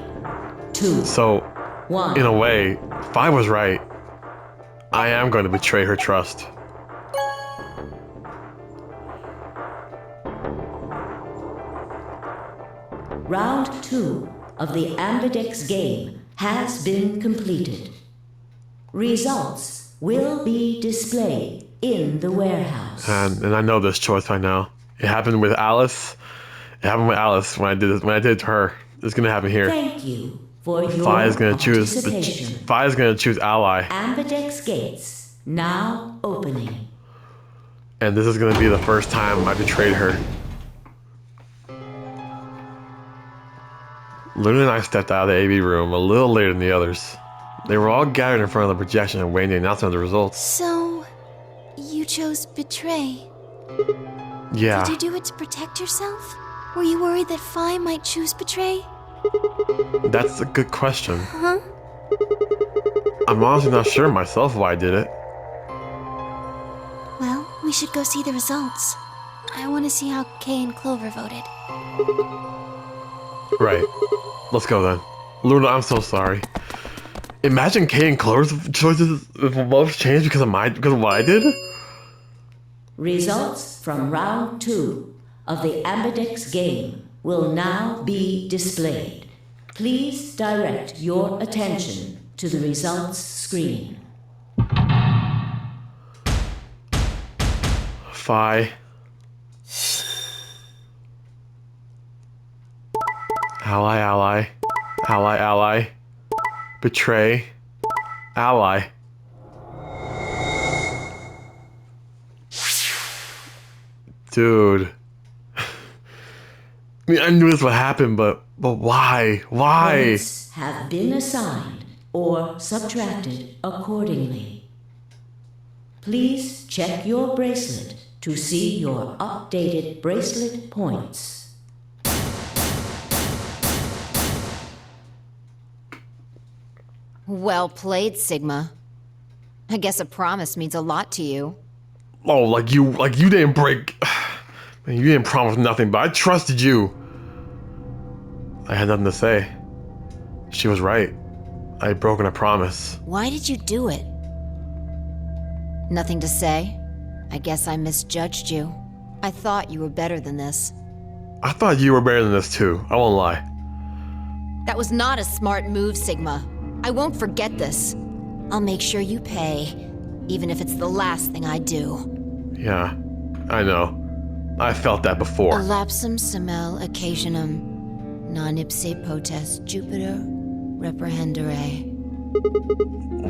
2, So, 1. in a way, Phi was right. I am going to betray her trust. Round 2 of the Ambidex game has been completed. Results will be displayed in the warehouse. And I know this choice by now. It happened with Alice. It happened with Alice when I did this. When I did it to her, it's gonna happen here. Thank you for your Fi is gonna choose. participation. Fi is gonna choose Ally, Ambidex gates now opening. and this is gonna be the first time I betrayed her. Luna and I stepped out of the AV room a little later than the others. They were all gathered in front of the projection and waiting the announcement of the results. So, you chose betray. Yeah. Did you do it to protect yourself? Were you worried that Fi might choose betray? That's a good question. Huh? I'm honestly not sure myself why I did it. Well, we should go see the results. I want to see how Kay and Clover voted. Right. Let's go then. Luna, I'm so sorry. Imagine Kay and Clover's choices both changed because of what I did? Results from round 2 of the Ambidex game will now be displayed. Please direct your attention to the results screen. Fi. Ally, ally. Ally, ally. Betray. Ally. Dude. I mean, I knew this would happen, but why? Why? Points have been assigned or subtracted accordingly. Please check your bracelet to see your updated bracelet points. Well played, Sigma. I guess a promise means a lot to you. Oh, like you didn't break. Man, you didn't promise nothing, but I trusted you. I had nothing to say. She was right. I had broken a promise. Why did you do it? Nothing to say? I guess I misjudged you. I thought you were better than this. I thought you were better than this too. I won't lie. That was not a smart move, Sigma. I won't forget this. I'll make sure you pay, even if it's the last thing I do. Yeah, I know. I felt that before. Elapsum semel occasionum, non ipse potest Jupiter reprehendere.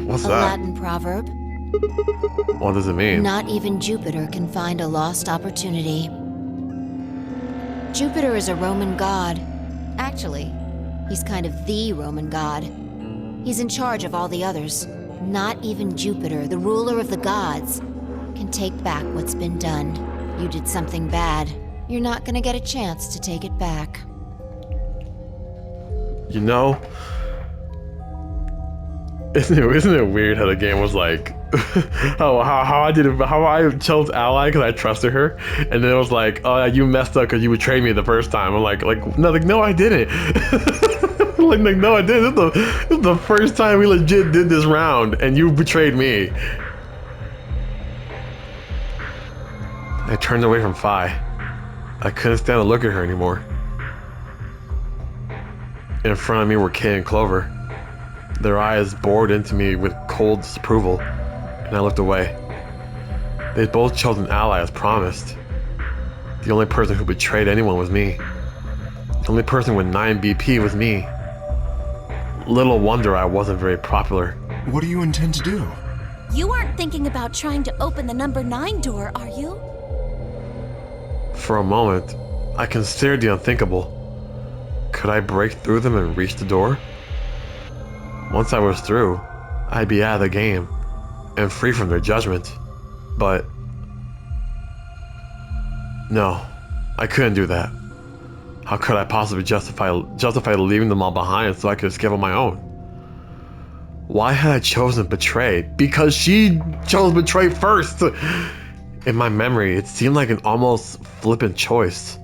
What's A that? Latin proverb. What does it mean? Not even Jupiter can find a lost opportunity. Jupiter is a Roman god. Actually, he's kind of the Roman god. He's in charge of all the others. Not even Jupiter, the ruler of the gods, can take back what's been done. You did something bad. You're not gonna get a chance to take it back. You know, isn't it weird how the game was like, how I chose Ally because I trusted her, and then it was like, oh, you messed up because you betrayed me the first time. I'm like no, I didn't. like no, I didn't. This is the first time we legit did this round, and you betrayed me. I turned away from Fi. I couldn't stand to look at her anymore. In front of me were Kay and Clover. Their eyes bored into me with cold disapproval, and I looked away. They'd both chosen Ally as promised. The only person who betrayed anyone was me. The only person with 9 BP was me. Little wonder I wasn't very popular. What do you intend to do? You aren't thinking about trying to open the number 9 door, are you? For a moment, I considered the unthinkable. Could I break through them and reach the door? Once I was through, I'd be out of the game and free from their judgment. But no, I couldn't do that. How could I possibly justify leaving them all behind so I could escape on my own? Why had I chosen betray? Because she chose betray first! In my memory, it seemed like an almost flippant choice.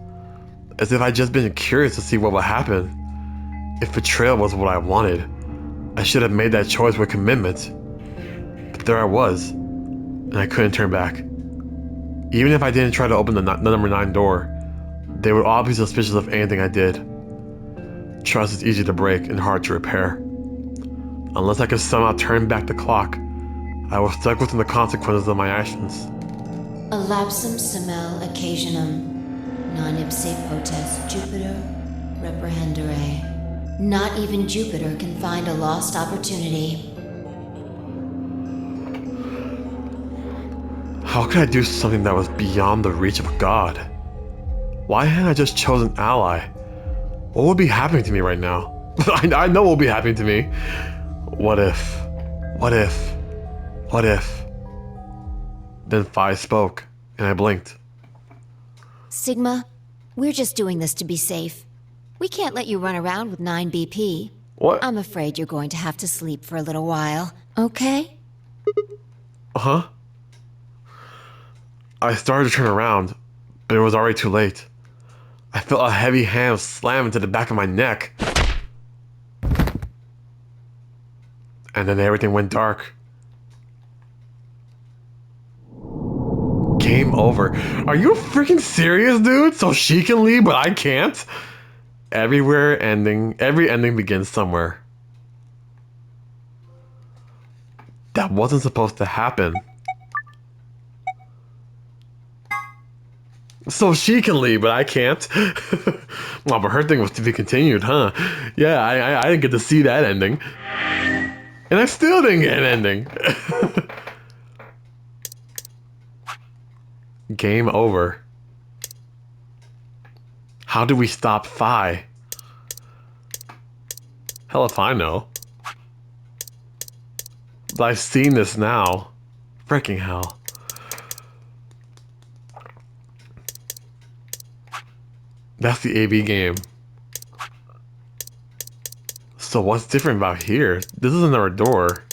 As if I'd just been curious to see what would happen. If betrayal was what I wanted, I should have made that choice with commitment. But there I was, and I couldn't turn back. Even if I didn't try to open the number 9 door, they would all be suspicious of anything I did. Trust is easy to break and hard to repair. Unless I could somehow turn back the clock, I was stuck within the consequences of my actions. A lapsum semel occasionum, non ipse potest Jupiter reprehendere. Not even Jupiter can find a lost opportunity. How could I do something that was beyond the reach of a god? Why hadn't I just chosen ally? What would be happening to me right now? I know what will be happening to me. What if? What if? What if? Then Phi spoke, and I blinked. Sigma, we're just doing this to be safe. We can't let you run around with 9 BP. What? I'm afraid you're going to have to sleep for a little while, okay? Huh? I started to turn around, but it was already too late. I felt a heavy hand slam into the back of my neck. And then everything went dark. Game over. Are you freaking serious, dude? So she can leave, but I can't? Every ending begins somewhere. That wasn't supposed to happen. So she can leave, but I can't. Well, but her thing was to be continued, huh? Yeah, I didn't get to see that ending. And I still didn't get an ending. Game over. How do we stop Phi? Hell if I know. But I've seen this now. Freaking hell. That's the AB game. So what's different about here? This is another door.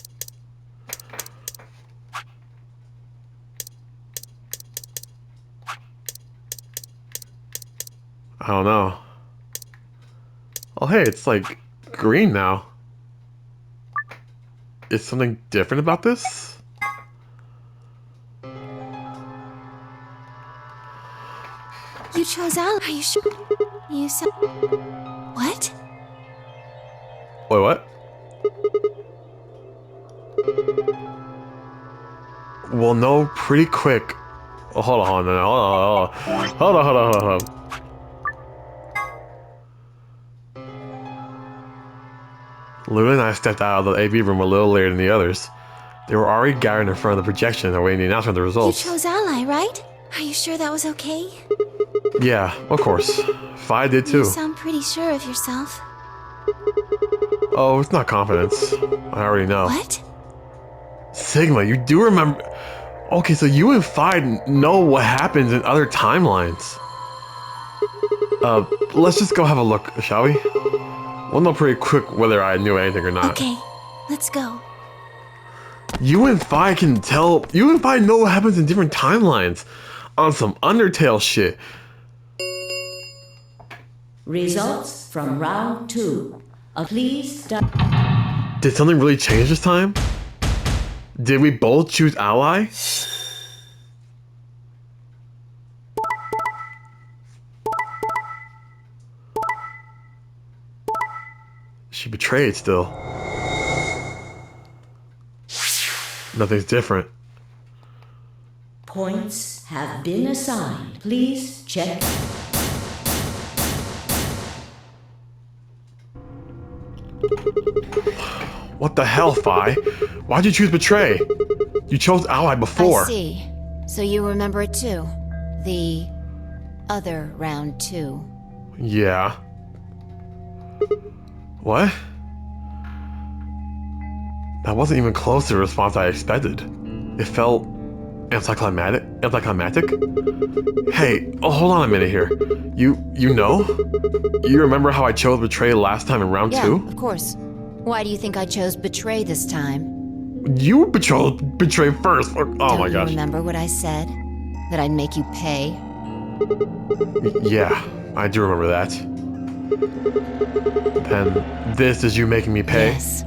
I don't know. Oh hey, it's like green now. Is something different about this? You chose Al. Are you sure? You said. What? Wait, what? We'll know pretty quick. Oh, hold on, hold on. Luna and I stepped out of the AV room a little later than the others. They were already gathered in front of the projection awaiting the announcement of the results. You chose Ally, right? Are you sure that was okay? Yeah, of course. Phi did too. You sound pretty sure of yourself. Oh, it's not confidence. I already know. What? Sigma, you do remember... Okay, so you and Phi know what happens in other timelines. Let's just go have a look, shall we? We'll know pretty quick whether I knew anything or not. Okay, let's go. You and Phi can tell... You and Phi know what happens in different timelines. On some Undertale shit. Results from round 2. Please Did something really change this time? Did we both choose ally? She betrayed still. Nothing's different. Points have been assigned. Please check. What the hell, Phi? Why'd you choose betray? You chose ally before. I see. So you remember it too? The other round 2. Yeah. What? That wasn't even close to the response I expected. It felt anticlimactic? Hey, hold on a minute here. You know? You remember how I chose betray last time in round 2? Yeah, of course. Why do you think I chose betray this time? You chose betray first. Oh Don't my you gosh. remember what I said? That I'd make you pay? Yeah, I do remember that. And this is you making me pay? Yes.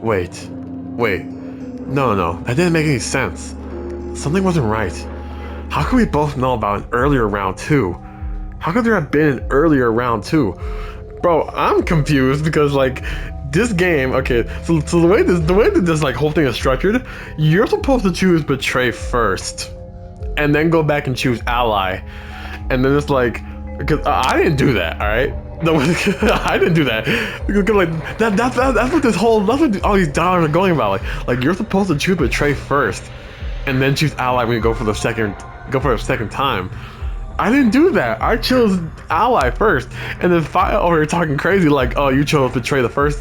Wait. No, that didn't make any sense. Something wasn't right. How could we both know about an earlier round 2? How could there have been an earlier round 2? Bro, I'm confused because, like, this game, okay, so the way this like whole thing is structured, you're supposed to choose betray first, and then go back and choose ally, and then it's like, because I didn't do that, all right? I didn't do that. Because like that's what that's what all these dialogues are going about. Like you're supposed to choose betray first, and then choose ally when you go for the second time. I didn't do that. I chose ally first, and then Fi over here talking crazy like, oh, you chose betray the first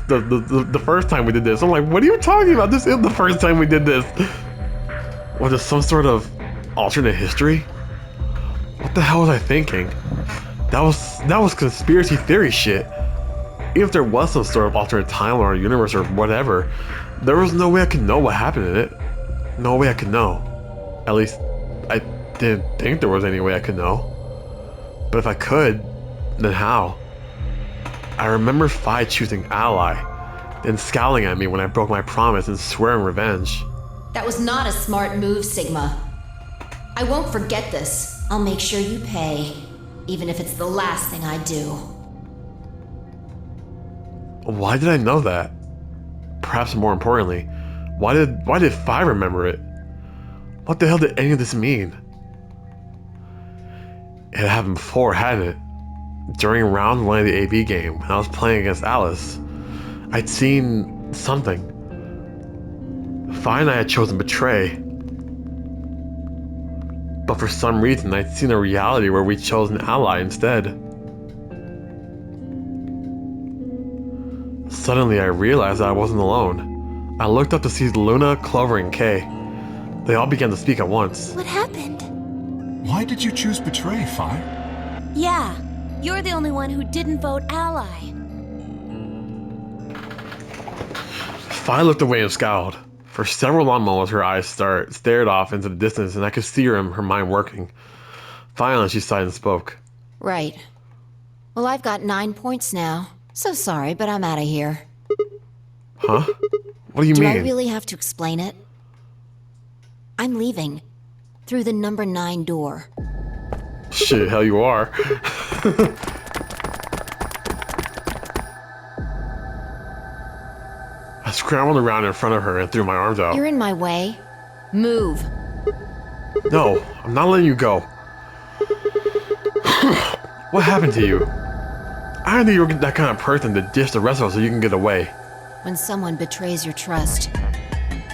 time we did this. I'm like, what are you talking about? This is the first time we did this. Was it some sort of alternate history? What the hell was I thinking? That was conspiracy theory shit. Even if there was some sort of alternate timeline or universe or whatever, there was no way I could know what happened in it. No way I could know. At least, I didn't think there was any way I could know. But if I could, then how? I remember Fi choosing ally, then scowling at me when I broke my promise and swearing revenge. That was not a smart move, Sigma. I won't forget this. I'll make sure you pay, even if it's the last thing I do. Why did I know that? Perhaps more importantly, why did Fi remember it? What the hell did any of this mean? It had happened before, hadn't it? During round 1 of the AB game, when I was playing against Alice, I'd seen something. Fi and I had chosen betray. But for some reason, I'd seen a reality where we chose an ally instead. Suddenly, I realized that I wasn't alone. I looked up to see Luna, Clover, and Kay. They all began to speak at once. What happened? Why did you choose betray, Fi? Yeah, you're the only one who didn't vote ally. Fi looked away and scowled. For several long moments, her eyes stared off into the distance, and I could see her mind working. Finally, she sighed and spoke. Right. Well, I've got 9 points now. So sorry, but I'm out of here. Huh? What do you Do mean? I really have to explain it? I'm leaving. Through the number 9 door. Shit, hell you are. I scrambled around in front of her and threw my arms out. You're in my way. Move. No, I'm not letting you go. What happened to you? I didn't think you were that kind of person to dish the rest of us so you can get away. When someone betrays your trust,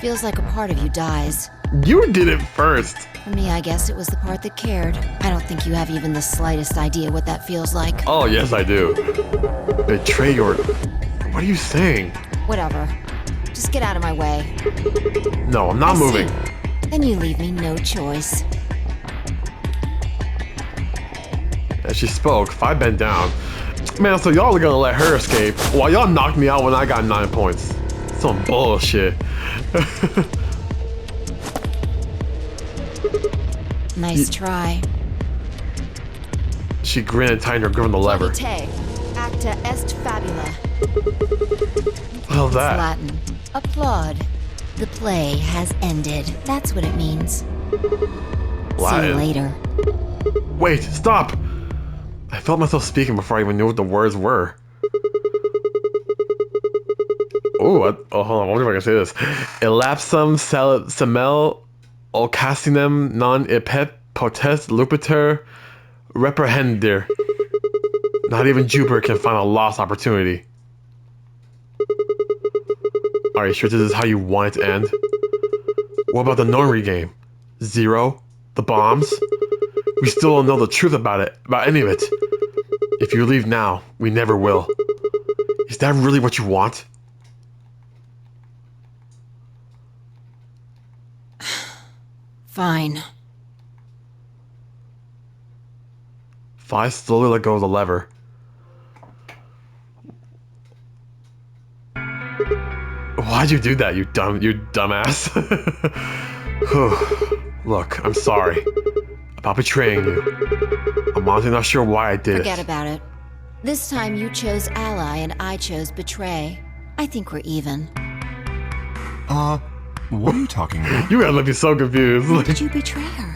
feels like a part of you dies. You did it first. For me, I guess it was the part that cared. I don't think you have even the slightest idea what that feels like. Oh, yes, I do. Betray your... What are you saying? Whatever. Just get out of my way. No, I'm not moving. Then you leave me no choice. As she spoke, Fi bent down. Man, so y'all are gonna let her escape while y'all knocked me out when I got 9 points. Some bullshit. Nice try. She grinned and tightened her grip on the lever. Te, acta est fabula. What the hell's that? Latin. Applaud. The play has ended. That's what it means. Latin. See you later. Wait, stop! I felt myself speaking before I even knew what the words were. Oh, hold on, I wonder if I can say this. Elapsum semel ocasinem non ipet potest lupater reprehender. Not even Jupiter can find a lost opportunity. Are you sure this is how you want it to end? What about the Nori game? Zero? The bombs? We still don't know the truth about any of it. If you leave now, we never will. Is that really what you want? Fine. Fi slowly let go of the lever. Why'd you do that, you dumbass? Look, I'm sorry about betraying you. I'm honestly not sure why I did it. Forget about it. This time you chose ally and I chose betray. I think we're even. What are you talking about? You guys look so confused. Why did you betray her?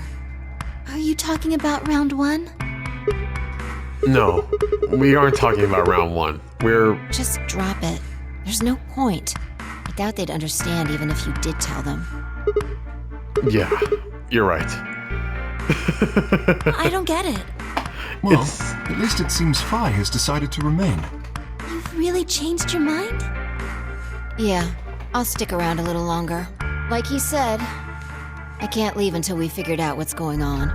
Are you talking about round 1? No, we aren't talking about round 1. We're... Just drop it. There's no point. I doubt they'd understand even if you did tell them. Yeah, you're right. I don't get it. Well, at least it seems Phi has decided to remain. You've really changed your mind? Yeah, I'll stick around a little longer. Like he said, I can't leave until we figured out what's going on.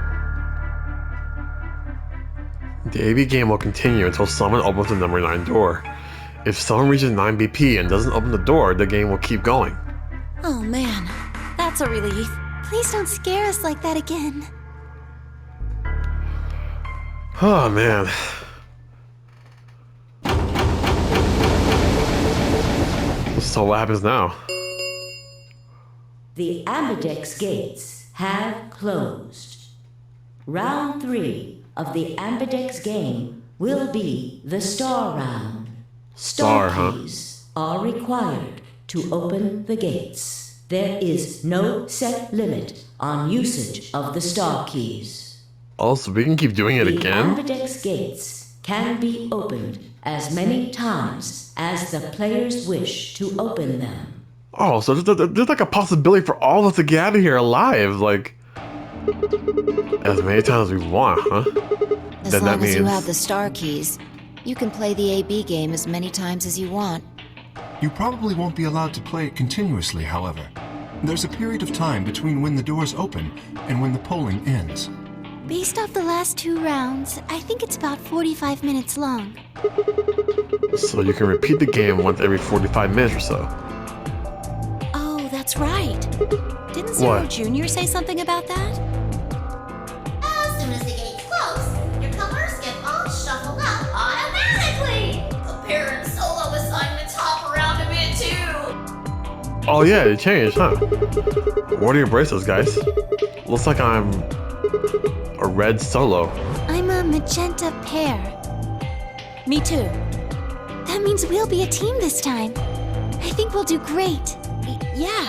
The AB game will continue until someone opens the number 9 door. If someone reaches 9 BP and doesn't open the door, the game will keep going. Oh man, that's a relief. Please don't scare us like that again. Oh man. So what happens now? The Ambidex gates have closed. Round 3 of the Ambidex game will be the star round. Star, huh? Keys are required to open the gates. There is no set limit on usage of the star keys. Also, we can keep doing it The again? Ambidex gates can be opened as many times as the players wish to open them. Oh, so there's like a possibility for all of us to get out of here alive, like... as many times as we want, huh? As Then long that as you means- have the star keys, you can play the AB game as many times as you want. You probably won't be allowed to play it continuously, however. There's a period of time between when the doors open and when the polling ends. Based off the last 2 rounds, I think it's about 45 minutes long. So you can repeat the game once every 45 minutes or so. Oh, that's right. Didn't Zero What? Jr. say something about that? As soon as the gates close, your colors get all shuffled up automatically. The parent solo assignments hop around a bit too. Oh yeah, it changed, huh? What are your bracelets, guys? Looks like I'm... a red solo. I'm a magenta pair. Me too. That means we'll be a team this time. I think we'll do great. Yeah.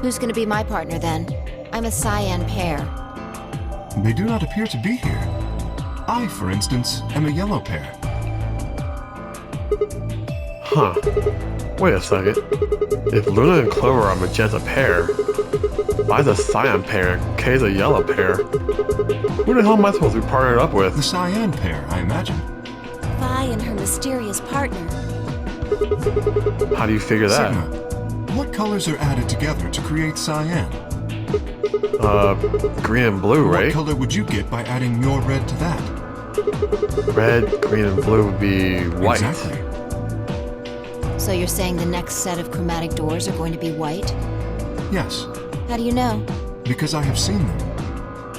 Who's gonna be my partner then? I'm a cyan pair. They do not appear to be here. I, for instance, am a yellow pair. Huh. Wait a second. If Luna and Clover are a magenta pair, I's a cyan pair and K's a yellow pair, who the hell am I supposed to be partnered up The with? cyan pair, I imagine. Vi and her mysterious partner. How do you figure that? Sigma, what colors are added together to create cyan? Green and blue, What right? color would you get by adding your red to that? Red, green, and blue would be white. Exactly. So you're saying the next set of chromatic doors are going to be white? Yes, How do you know? because I have seen them.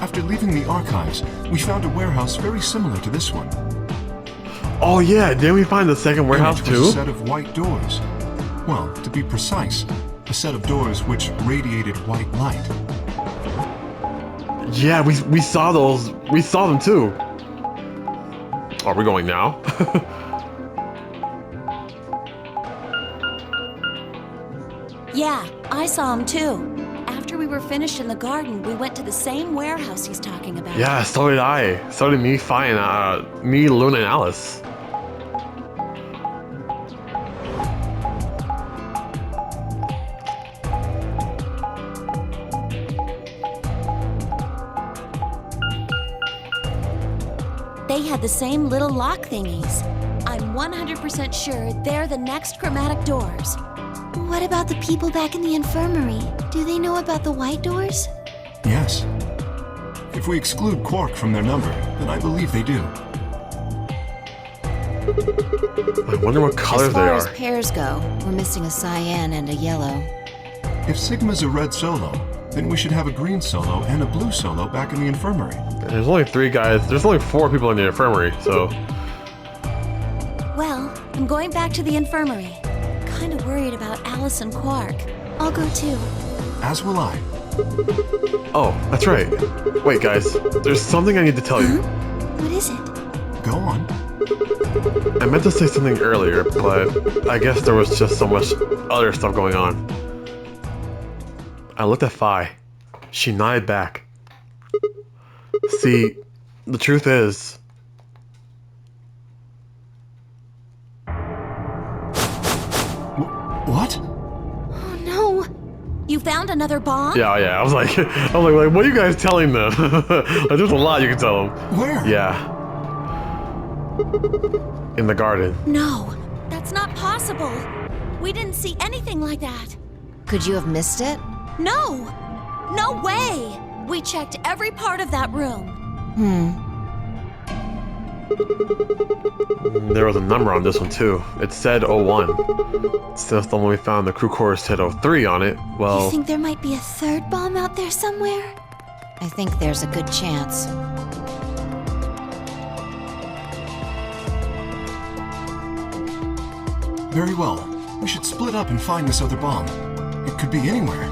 After leaving the archives, we found a warehouse very similar to this one. Oh yeah, didn't we find the second warehouse And it was a too? set of white doors. Well, to be precise, a set of doors which radiated white light. Yeah, we saw those. We saw them too. Are we going now? Yeah, I saw him too. After we were finished in the garden, we went to the same warehouse he's talking about. Yeah, so did I. So did me, Phi, and me, Luna, and Alice. They had the same little lock thingies. I'm 100% sure they're the next chromatic doors. What about the people back in the infirmary? Do they know about the white doors? Yes. If we exclude Quark from their number, then I believe they do. I wonder what colors As they far as are. pairs go, we're missing a cyan and a yellow. If Sigma's a red solo, then we should have a green solo and a blue solo back in the infirmary. There's only 3 guys. There's only 4 people in the infirmary, so... Well, I'm going back to the infirmary. Kinda worried about Alice and Quark. I'll go too. As will I. Oh, that's right. Wait, guys. There's something I need to tell you. What is it? Go on. I meant to say something earlier, but I guess there was just so much other stuff going on. I looked at Phi. She nodded back. See, the truth is... You found another bomb? Yeah. I was like, what are you guys telling them? Like, there's a lot you can tell them. Where? Yeah. In the garden. No, that's not possible. We didn't see anything like that. Could you have missed it? No! No way! We checked every part of that room. There was a number on this one too. It said 01. Since the one we found the crew core said 03 on it, well... You think there might be a third bomb out there somewhere? I think there's a good chance. Very well. We should split up and find this other bomb. It could be anywhere.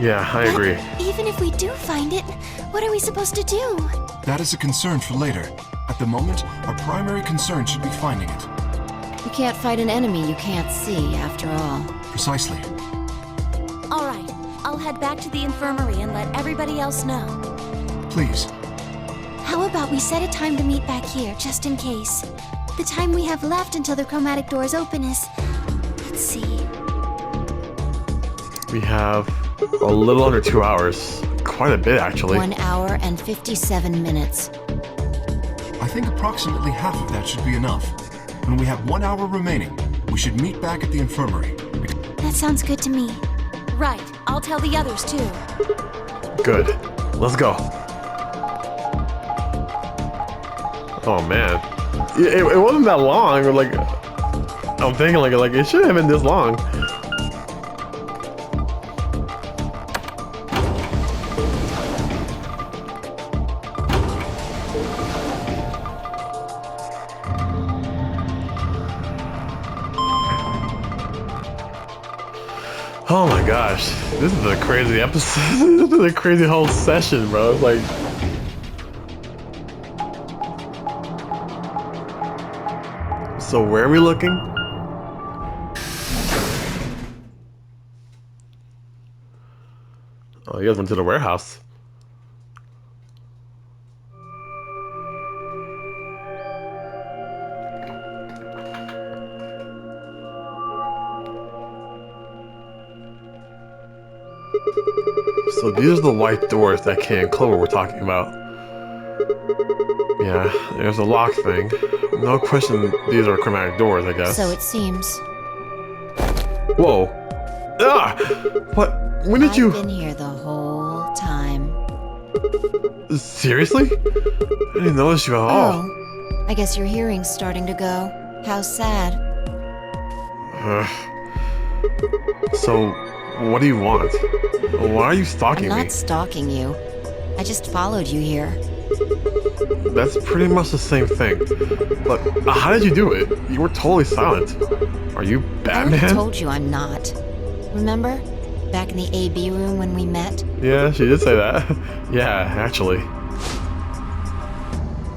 Yeah, I agree. Even if we do find it, what are we supposed to do? That is a concern for later. At the moment, our primary concern should be finding it. You can't fight an enemy you can't see, after all. Precisely. All right, I'll head back to the infirmary and let everybody else know. Please. How about we set a time to meet back here, just in case? The time we have left until the chromatic doors open is... Let's see... We have a little under 2 hours. Quite a bit, actually. 1 hour and 57 minutes. I think approximately half of that should be enough. When we have 1 hour remaining, we should meet back at the infirmary. That sounds good to me. Right, I'll tell the others too. Good. Let's go. Oh, man. It wasn't that long. Like, I'm thinking like it shouldn't have been this long. Oh my gosh, this is a crazy episode. This is a crazy whole session, bro. It's like... So where are we looking? Oh, you guys went to the warehouse. So these are the white doors that Kay and Clover were talking about. Yeah, there's a lock thing. No question these are chromatic doors, I guess. So it seems. Whoa. Ah! What? When did you... I've been here the whole time. Seriously? I didn't notice you at all. Oh, I guess your hearing's starting to go. How sad. So, what do you want? Why are you stalking I'm me? not stalking you. I just followed you here. That's pretty much the same thing. But how did you do it? You were totally silent. Are you I Batman? already told you I'm not. Remember? Back in the AB room when we met? Yeah, she did say that. Yeah, actually.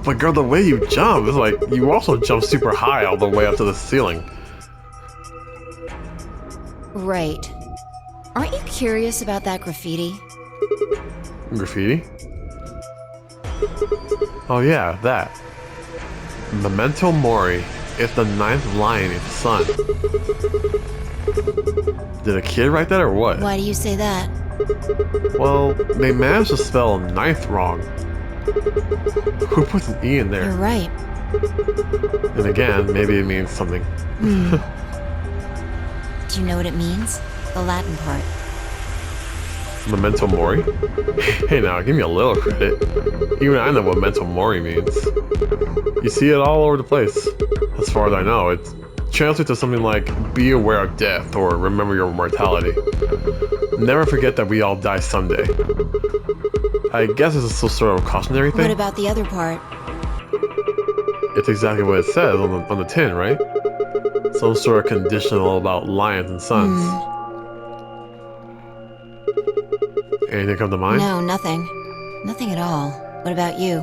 But girl, the way you jump is like you also jump super high all the way up to the ceiling. Right. Aren't you curious about that graffiti? Graffiti? Oh yeah, that. Memento Mori, if the ninth line is the sun. Did a kid write that or what? Why do you say that? Well, they managed to spell ninth wrong. Who puts an E in there? You're right. And again, maybe it means something. Do you know what it means? The Latin part. Memento Mori? Hey now, give me a little credit. Even I know what Memento Mori means. You see it all over the place. As far as I know, it translates to something like, be aware of death or remember your mortality. Never forget that we all die someday. I guess it's some sort of cautionary thing. What about the other part? It's exactly what it says on the tin, right? Some sort of conditional about lions and suns. Anything come to mind? No, nothing. Nothing at all. What about you?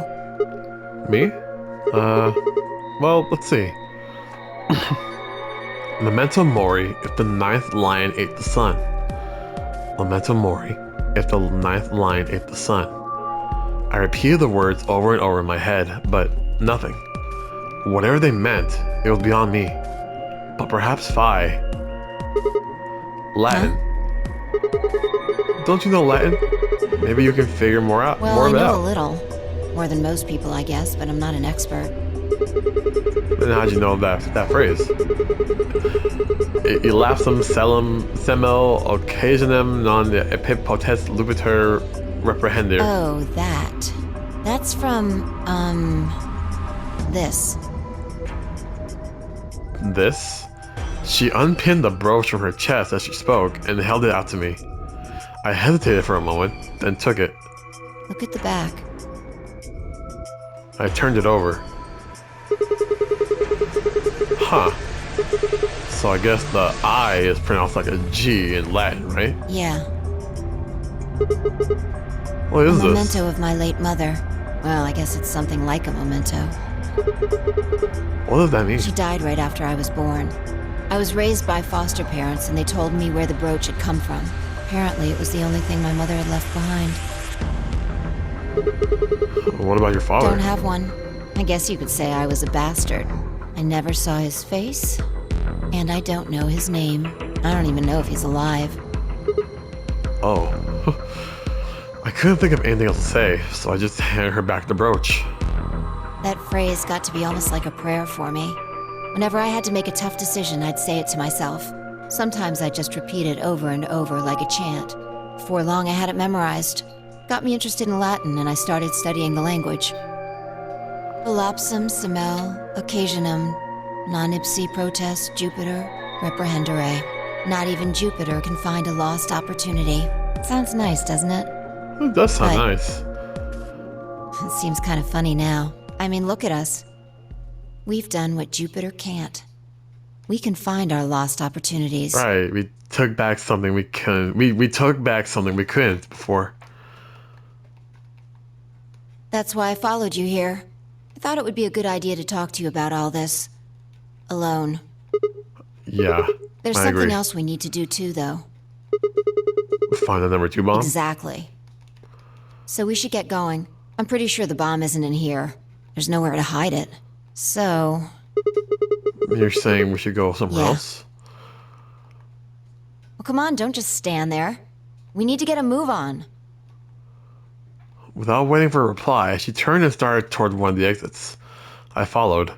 Me? Well, let's see. Memento Mori, if the ninth lion ate the sun. Memento Mori, if the ninth lion ate the sun. I repeated the words over and over in my head, but nothing. Whatever they meant, it was beyond me. But perhaps Phi. Latin. Don't you know Latin? Maybe you can figure more out. Well, more I of it know a out. little. More than most people, I guess, but I'm not an expert. Then how'd you know that phrase? Elapsum celum semel occasionem non epipotest lupiter reprehender. Oh, that. That's from, this. This? She unpinned the brooch from her chest as she spoke and held it out to me. I hesitated for a moment, then took it. Look at the back. I turned it over. Huh. So I guess the I is pronounced like a G in Latin, right? Yeah. What is A this? memento of my late mother. Well, I guess it's something like a memento. What does that mean? She died right after I was born. I was raised by foster parents, and they told me where the brooch had come from. Apparently, it was the only thing my mother had left behind. What about your father? Don't have one. I guess you could say I was a bastard. I never saw his face, and I don't know his name. I don't even know if he's alive. Oh. I couldn't think of anything else to say, so I just handed her back the brooch. That phrase got to be almost like a prayer for me. Whenever I had to make a tough decision, I'd say it to myself. Sometimes I'd just repeat it over and over like a chant. Before long, I had it memorized. Got me interested in Latin, and I started studying the language. Elapsum semel occasionum non ipsi protest Jupiter reprehendere. Not even Jupiter can find a lost opportunity. Sounds nice, doesn't it? It does sound But- nice. It seems kind of funny now. I mean, look at us. We've done what Jupiter can't. We can find our lost opportunities. Right, we took back something we couldn't. We took back something we couldn't before. That's why I followed you here. I thought it would be a good idea to talk to you about all this. Alone. Yeah, There's I something agree. else we need to do too, though. Find the number 2 bomb? Exactly. So we should get going. I'm pretty sure the bomb isn't in here. There's nowhere to hide it. So... You're saying we should go somewhere Yeah. else? Well, come on, don't just stand there. We need to get a move on. Without waiting for a reply, she turned and started toward one of the exits. I followed.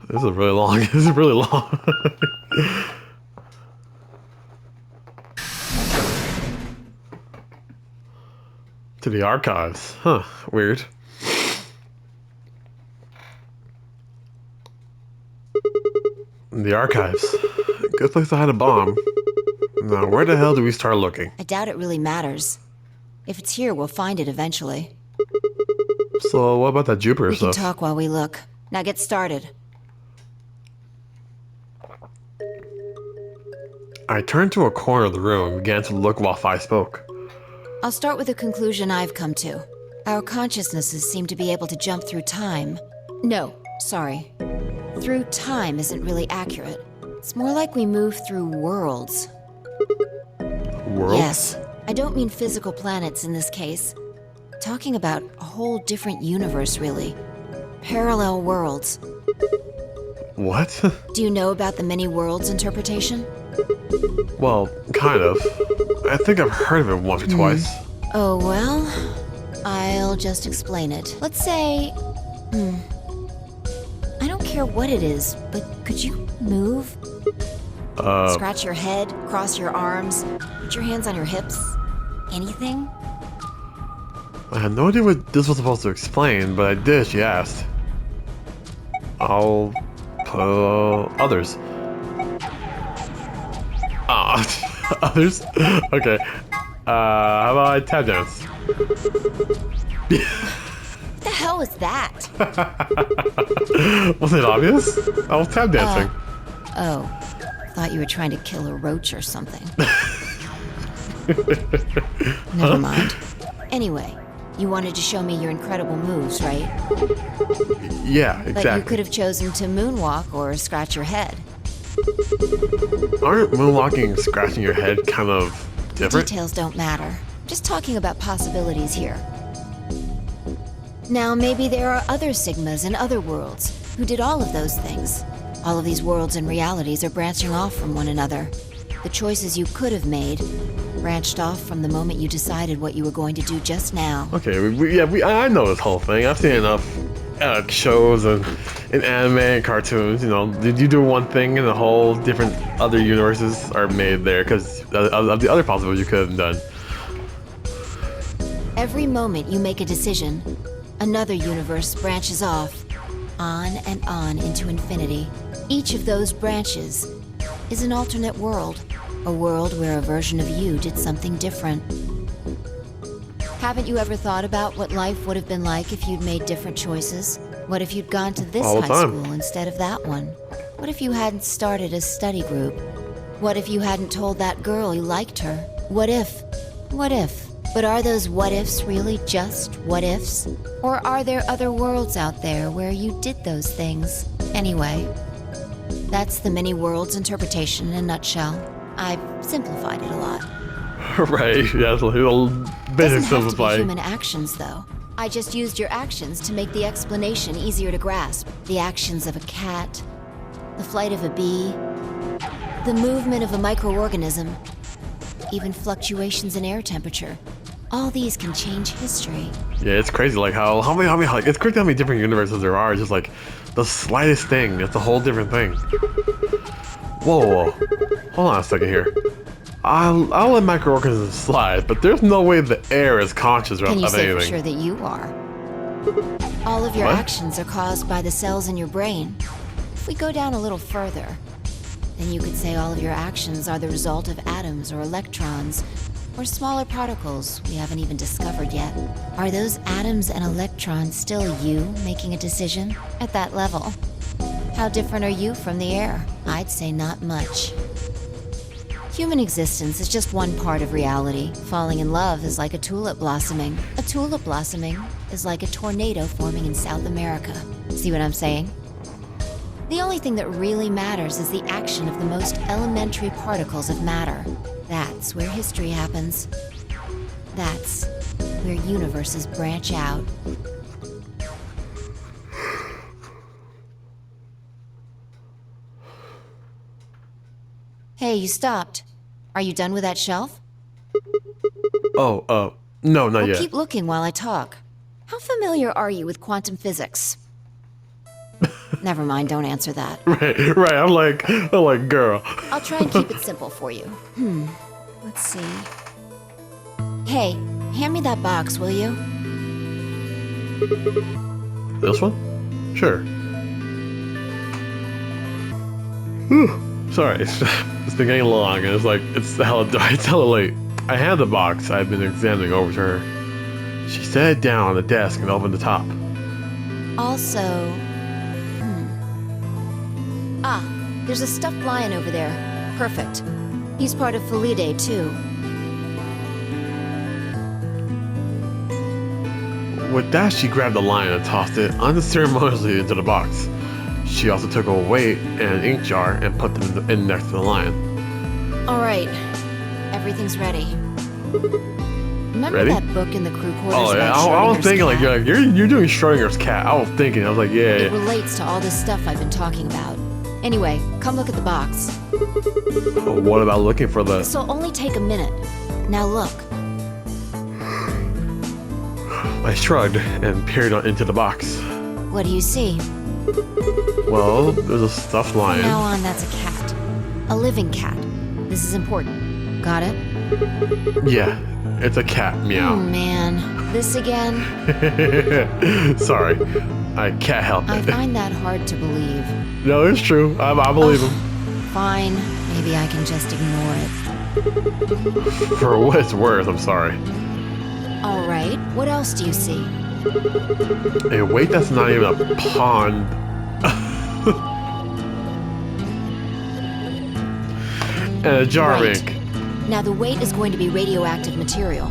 This is really long. This is really long. To the archives. Huh. Weird. The archives. Good place to hide a bomb. Now, where the hell do we start looking? I doubt it really matters. If it's here, we'll find it eventually. So, what about that Jupiter We can stuff? talk while we look. Now get started. I turned to a corner of the room and began to look while I spoke. I'll start with a conclusion I've come to. Our consciousnesses seem to be able to jump through time. No, sorry. Through time isn't really accurate. It's more like we move through worlds. Worlds? Yes. I don't mean physical planets in this case. Talking about a whole different universe, really. Parallel worlds. What? Do you know about the many worlds interpretation? Well, kind of. I think I've heard of it once or twice. Oh, well, I'll just explain it. Let's say, I don't care what it is, but could you move? Scratch your head, cross your arms, put your hands on your hips? Anything? I had no idea what this was supposed to explain, but I did as she asked. I'll put others. Ah, others? Okay. How about I tap dance? What the hell was that? Wasn't it obvious? I was tap dancing. Oh, thought you were trying to kill a roach or something. Never mind. Anyway, you wanted to show me your incredible moves, right? Yeah, But you exactly. could have chosen to moonwalk or scratch your head. Aren't moonwalking and scratching your head kind of different? Details don't matter. Just talking about possibilities here. Now, maybe there are other Sigmas in other worlds who did all of those things. All of these worlds and realities are branching off from one another. The choices you could have made branched off from the moment you decided what you were going to do just now. Okay, I know this whole thing. I've seen enough shows and anime and cartoons. You know, did you do one thing and the whole different other universes are made there because of the other possibilities you could have done? Every moment you make a decision, another universe branches off, on and on into infinity. Each of those branches is an alternate world, a world where a version of you did something different. Haven't you ever thought about what life would have been like if you'd made different choices? What if you'd gone to this All the high time. school instead of that one? What if you hadn't started a study group? What if you hadn't told that girl you liked her? What if? What if? But are those what ifs really just what ifs? Or are there other worlds out there where you did those things? Anyway, that's the many worlds interpretation in a nutshell. I've simplified it a lot. Right, yeah, it's a little bit Doesn't have to be simplified. human actions, though. I just used your actions to make the explanation easier to grasp. The actions of a cat, the flight of a bee, the movement of a microorganism, even fluctuations in air temperature. All these can change history. Yeah, it's crazy. Like how many like it's crazy how many different universes there are. It's just like the slightest thing. It's a whole different thing. Whoa, hold on a second here. I'll let microorganisms slide, but there's no way the air is conscious of Can you anything. say for sure that you are? All of your What? actions are caused by the cells in your brain. If we go down a little further, then you could say all of your actions are the result of atoms or electrons, or smaller particles we haven't even discovered yet. Are those atoms and electrons still you making a decision at that level? How different are you from the air? I'd say not much. Human existence is just one part of reality. Falling in love is like a tulip blossoming. A tulip blossoming is like a tornado forming in South America. See what I'm saying? The only thing that really matters is the action of the most elementary particles of matter. That's where history happens. That's where universes branch out. Hey, you stopped. Are you done with that shelf? No, not Well, yet. keep looking while I talk. How familiar are you with quantum physics? Never mind, don't answer that. Right. I'm like, girl. I'll try and keep it simple for you. Let's see. Hey, hand me that box, will you? This one? Sure. Whew. Sorry, it's been getting long, and it's hella late. I had the box I've been examining over to her. She set it down on the desk and opened the top. Also, there's a stuffed lion over there. Perfect. He's part of Felidae, too. With that, she grabbed the lion and tossed it unceremoniously into the box. She also took a weight and an ink jar and put them in next to the lion. All right. Everything's ready. Remember Ready? that book in the crew quarters Oh yeah, about I was Schrodinger's thinking like cat? you're doing Schrodinger's cat. I was like It yeah. relates to all this stuff I've been talking about. Anyway, come look at the box. But what about looking for the? This'll only take a minute. Now look. I shrugged and peered into the box. What do you see? Well, there's a stuffed From lion. now on, that's a cat. A living cat. This is important. Got it? Yeah, it's a cat. Oh Meow. man. This again? Sorry, I can't help I it. find that hard to believe. No, it's true. I believe him. Fine. Maybe I can just ignore it. For what it's worth, I'm sorry. All right. What else do you see? Hey, wait, that's not even a pond. And a jar Right. of ink. Now the weight is going to be radioactive material,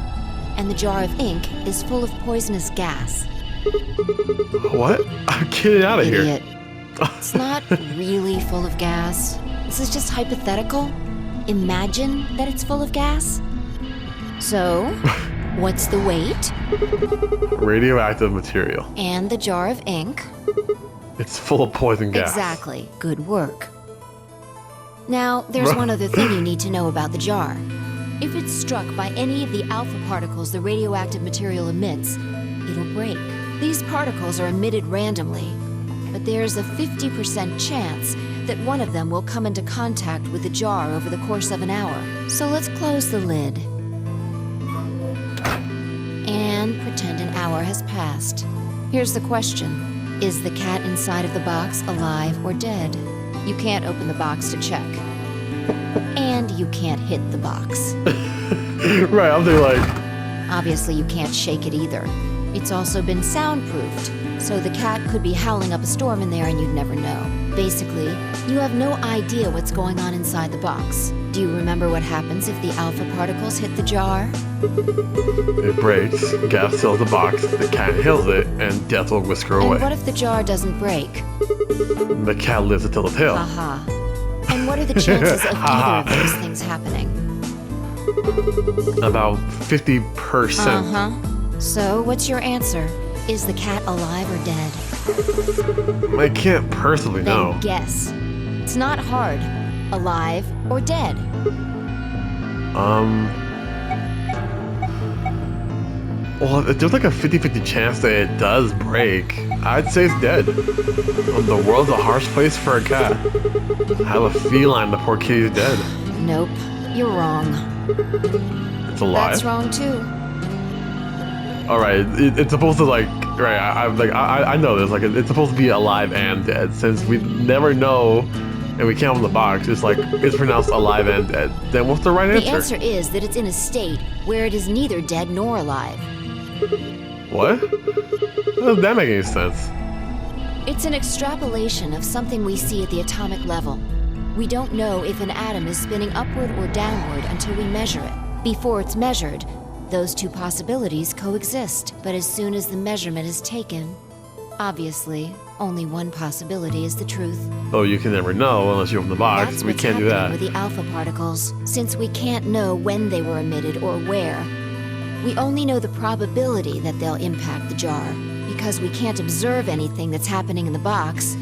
and the jar of ink is full of poisonous gas. What? Get it out of here. Idiot. It's not really full of gas. This is just hypothetical. Imagine that it's full of gas. So, What's the weight? Radioactive material. And the jar of ink? It's full of poison gas. Exactly. Good work. Now, there's one other thing you need to know about the jar. If it's struck by any of the alpha particles the radioactive material emits, it'll break. These particles are emitted randomly, but there's a 50% chance that one of them will come into contact with the jar over the course of an hour. So let's close the lid. And pretend an hour has passed. Here's the question. Is the cat inside of the box alive or dead? You can't open the box to check. And you can't hit the box. Right, I'm thinking like... Obviously, you can't shake it either. It's also been soundproofed, so the cat could be howling up a storm in there and you'd never know. Basically, you have no idea what's going on inside the box. Do you remember what happens if the alpha particles hit the jar? It breaks, gas fills the box, the cat inhales it, and death will whisk her away. And what if the jar doesn't break? The cat lives to tell the tale. Haha. And what are the chances of either of those things happening? About 50%. Uh-huh. So, what's your answer? Is the cat alive or dead? I can't personally know. Then guess. It's not hard. Alive or dead? Well, if there's like a 50-50 chance that it does break, I'd say it's dead. The world's a harsh place for a cat. I have a feeline the poor kitty's dead. Nope. You're wrong. It's alive? That's wrong too. Alright, it's supposed to like... Right, I know this. Like, it's supposed to be alive and dead. Since we never know and we can't open the box, it's like, it's pronounced alive and dead. Then what's the right answer? The answer is that it's in a state where it is neither dead nor alive. What? How does that make any sense? It's an extrapolation of something we see at the atomic level. We don't know if an atom is spinning upward or downward until we measure it. Before it's measured, those two possibilities coexist. But as soon as the measurement is taken, obviously, only one possibility is the truth. Oh, you can never know unless you open the box. That's We what's can't do that. happening with the alpha particles. Since we can't know when they were emitted or where, we only know the probability that they'll impact the jar. Because we can't observe anything that's happening in the box,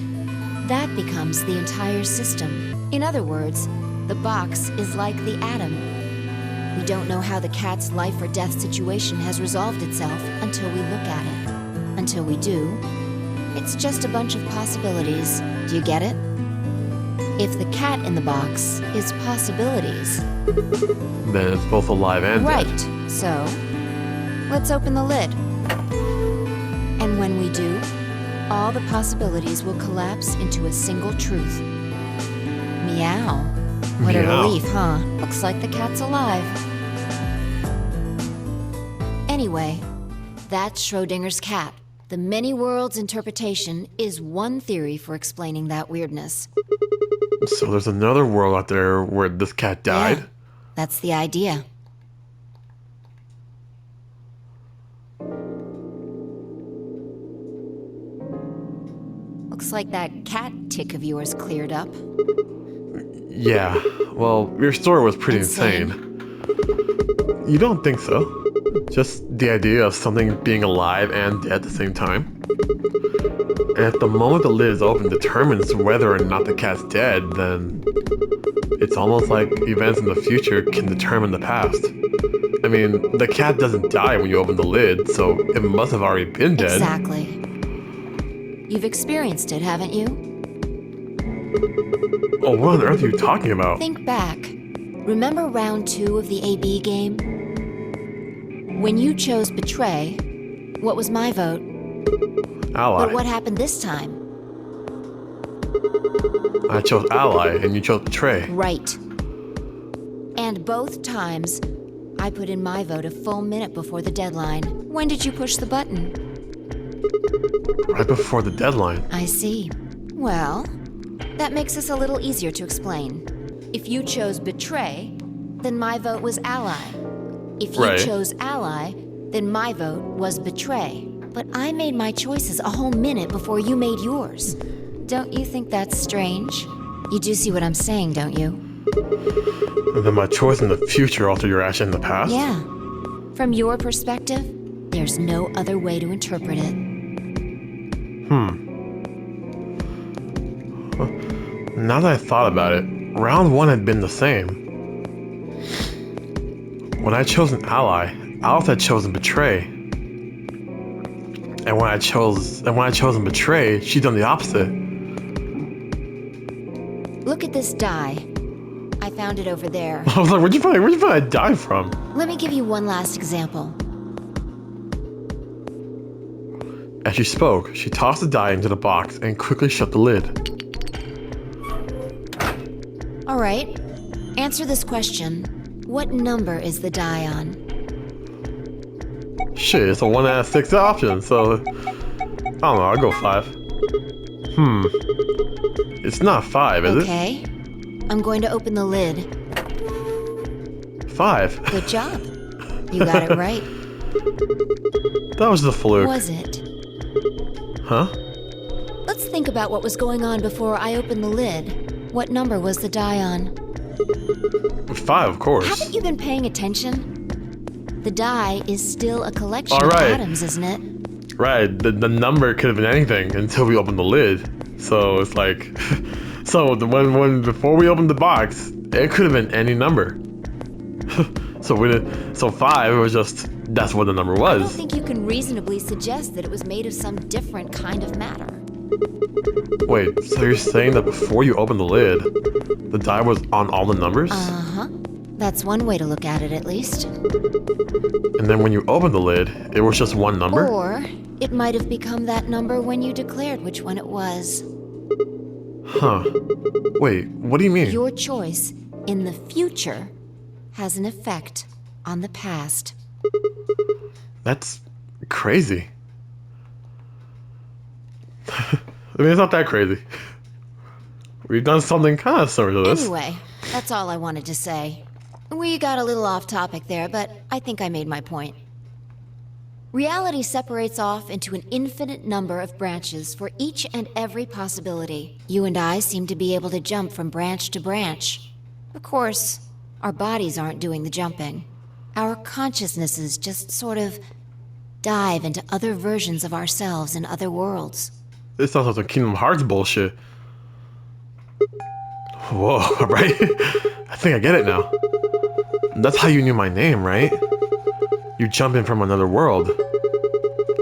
that becomes the entire system. In other words, the box is like the atom. We don't know how the cat's life or death situation has resolved itself until we look at it. Until we do, it's just a bunch of possibilities. Do you get it? If the cat in the box is possibilities... Then it's both alive and dead. Right. So, let's open the lid. And when we do, all the possibilities will collapse into a single truth. Meow. What a Meow. relief, huh? Looks like the cat's alive. Anyway, that's Schrodinger's cat. The many worlds interpretation is one theory for explaining that weirdness. So there's another world out there where this cat died? Yeah, that's the idea. Looks like that cat tick of yours cleared up. Yeah. Well, your story was pretty insane. You don't think so? Just the idea of something being alive and dead at the same time? And if the moment the lid is open determines whether or not the cat's dead, then it's almost like events in the future can determine the past. I mean, the cat doesn't die when you open the lid, so it must have already been dead. Exactly. You've experienced it, haven't you? Oh, what on earth are you talking about? Think back. Remember round 2 of the AB game? When you chose Betray, what was my vote? Ally. But what happened this time? I chose Ally, and you chose Betray. Right. And both times, I put in my vote a full minute before the deadline. When did you push the button? Right before the deadline. I see. Well, that makes this a little easier to explain. If you chose Betray, then my vote was Ally. If you chose Ally, then my vote was Betray. But I made my choices a whole minute before you made yours. Don't you think that's strange? You do see what I'm saying, don't you? And then my choice in the future altered your action in the past? Yeah. From your perspective, there's no other way to interpret it. Now that I thought about it, round 1 had been the same. When I chose an ally, Alice had chosen betray. And when I chose and betray, she'd done the opposite. Look at this die. I found it over there. I was like, where'd you find that die from? Let me give you one last example. As she spoke, she tossed the die into the box and quickly shut the lid. All right. Answer this question. What number is the die on? Shit, it's a 1 out of 6 option, so... I don't know, I'll go 5. It's not 5, is Okay. I'm going to open the lid. it? 5. Good job. You got it right. That was the fluke. Was it? Huh? Let's think about what was going on before I opened the lid. What number was the die on? 5, of course. Haven't you been paying attention? The die is still a collection All right. of atoms, isn't it? Right, the number could have been anything until we opened the lid. So it's like... so when before we opened the box, it could have been any number. So 5 was just... that's what the number I don't was. think you can reasonably suggest that it was made of some different kind of matter. Wait, so you're saying that before you opened the lid, the die was on all the numbers? Uh-huh. That's one way to look at it, at least. And then when you opened the lid, it was just one number? Or it might have become that number when you declared which one it was. Huh. Wait, what do you mean? Your choice in the future has an effect on the past. That's crazy. I mean, it's not that crazy. We've done something kind of similar to this. Anyway, that's all I wanted to say. We got a little off topic there, but I think I made my point. Reality separates off into an infinite number of branches for each and every possibility. You and I seem to be able to jump from branch to branch. Of course, our bodies aren't doing the jumping. Our consciousnesses just sort of dive into other versions of ourselves in other worlds. This sounds like some Kingdom Hearts bullshit. Whoa, right? I think I get it now. That's how you knew my name, right? You jump in from another world.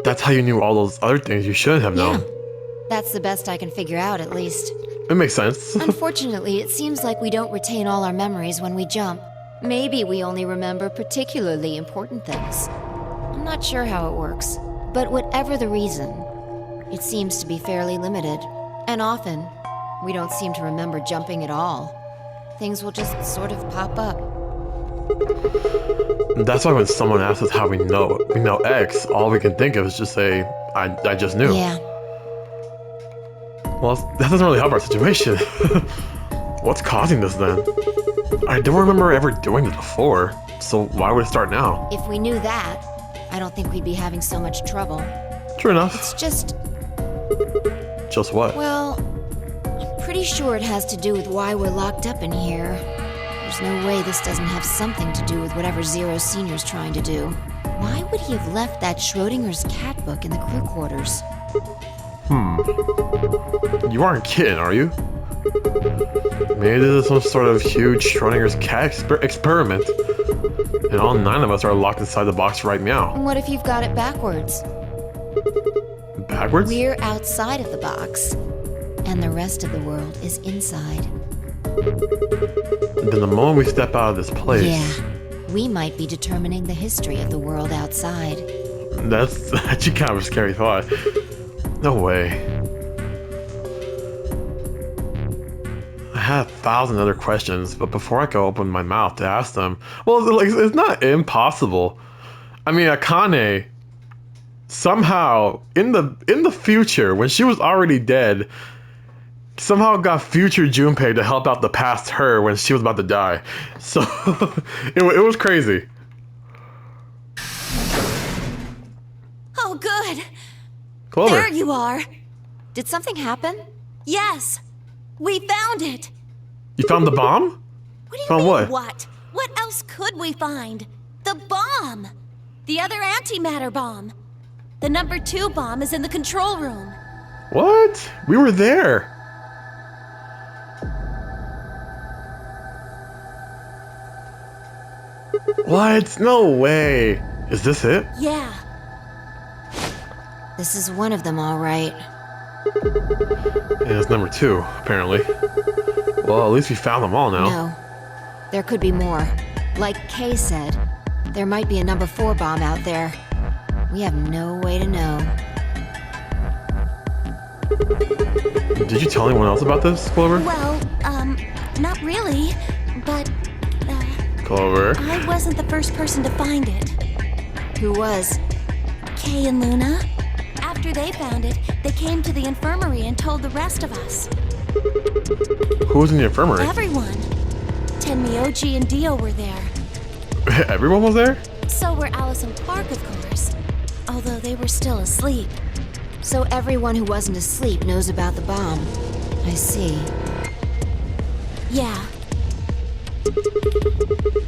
That's how you knew all those other things you shouldn't have known. Yeah, that's the best I can figure out, at least. It makes sense. Unfortunately, it seems like we don't retain all our memories when we jump. Maybe we only remember particularly important things. I'm not sure how it works, but whatever the reason, it seems to be fairly limited. And often, we don't seem to remember jumping at all. Things will just sort of pop up. That's why when someone asks us how we know X, all we can think of is just say, I just knew. Yeah. Well, that doesn't really help our situation. What's causing this then? I don't remember ever doing this before, so why would it start now? If we knew that, I don't think we'd be having so much trouble. True enough. It's just... Just what? well, I'm pretty sure it has to do with why we're locked up in here. There's no way this doesn't have something to do with whatever Zero Senior's trying to do. Why would he have left that Schrodinger's cat book in the crew quarters? You aren't kidding, are you? Maybe this is some sort of huge Schrodinger's cat experiment, and all 9 of us are locked inside the box right meow. And what if you've got it backwards? Backwards? We're outside of the box, and the rest of the world is inside. Then the moment we step out of this place... Yeah, we might be determining the history of the world outside. That's actually kind of a scary thought. No way. I had 1,000 other questions, but before I could open my mouth to ask them, well, it's not impossible. I mean, Akane somehow in the future, when she was already dead, somehow got future Junpei to help out the past her when she was about to die. So it was crazy. Oh, good. Clover, There you are. Did something happen? Yes. We found it. you found the bomb? What do you Found mean, what? what? What else could we find? The bomb. The other antimatter bomb. The number 2 bomb is in the control room. What? We were there. What? No way. Is this it? Yeah. This is one of them, all right. Yeah, it's number 2, apparently. Well, at least we found them all now. No. There could be more. Like Kay said, there might be a number 4 bomb out there. We have no way to know. Did you tell anyone else about this, Clover? Well, not really, but, Clover? I wasn't the first person to find it. Who was? Kay and Luna. After they found it, they came to the infirmary and told the rest of us. Who was in the infirmary? Everyone. Tenmyoji and Dio were there. Everyone was there? So were Alice and Quark, of course. Although they were still asleep. So everyone who wasn't asleep knows about the bomb. I see. Yeah.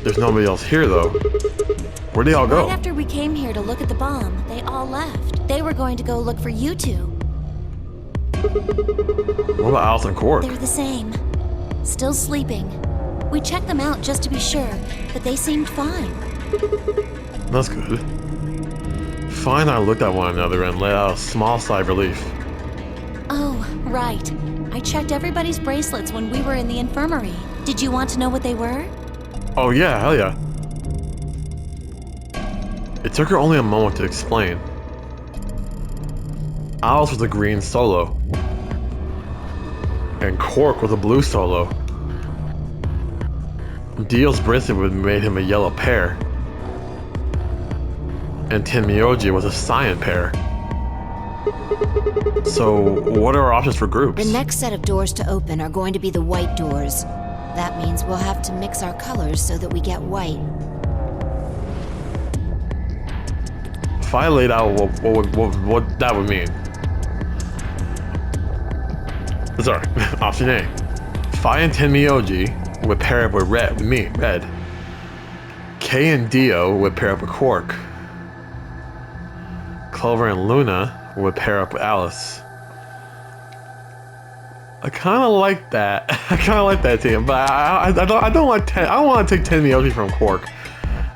There's nobody else here, though. Where'd they all go? Right after we came here to look at the bomb, they all left. They were going to go look for you two. What about Alice and Quark? They're the same. Still sleeping. We checked them out just to be sure, but they seemed fine. That's good. Fine, I looked at one another and let out a small sigh of relief. Oh, right. I checked everybody's bracelets when we were in the infirmary. Did you want to know what they were? Oh yeah, hell yeah. It took her only a moment to explain. Alice was a green solo. And Quark was a blue solo. Dio's bracelet would have made him a yellow pair. And Tenmyoji was a cyan pair. So, what are our options for groups? The next set of doors to open are going to be the white doors. That means we'll have to mix our colors so that we get white. If I laid out what that would mean. Sorry, option A. Phi and Tenmyoji would pair up with red, with me, red. Kay and Dio would pair up with Quark. Clover and Luna would pair up with Alice. I kind of like that. I kind of like that team, but I don't like Ten. I don't want to take Tenmyoji from Quark,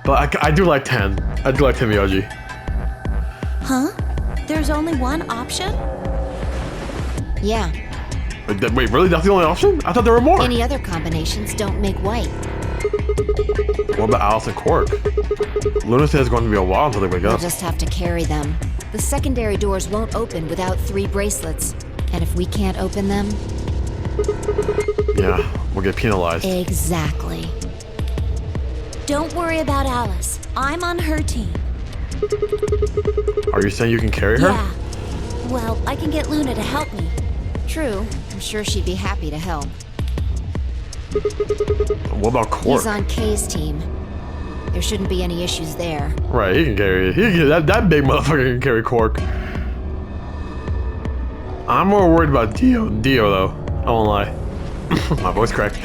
but I do like Ten. I do like Tenmyoji. Huh? There's only one option? Yeah. Wait, really? That's the only option? I thought there were more. Any other combinations don't make white. What about Alice and Quark? Luna says it's going to be a while until they wake We'll up. just have to carry them. The secondary doors won't open without 3 bracelets. And if we can't open them... Yeah, we'll get penalized. Exactly. Don't worry about Alice. I'm on her team. Are you saying you can carry her? Yeah. Well, I can get Luna to help me. True. I'm sure she'd be happy to help. What about Quark? He's on Kay's team. There shouldn't be any issues there. Right, he can carry it. That big motherfucker can carry Quark. I'm more worried about Dio though. I won't lie. My voice cracked.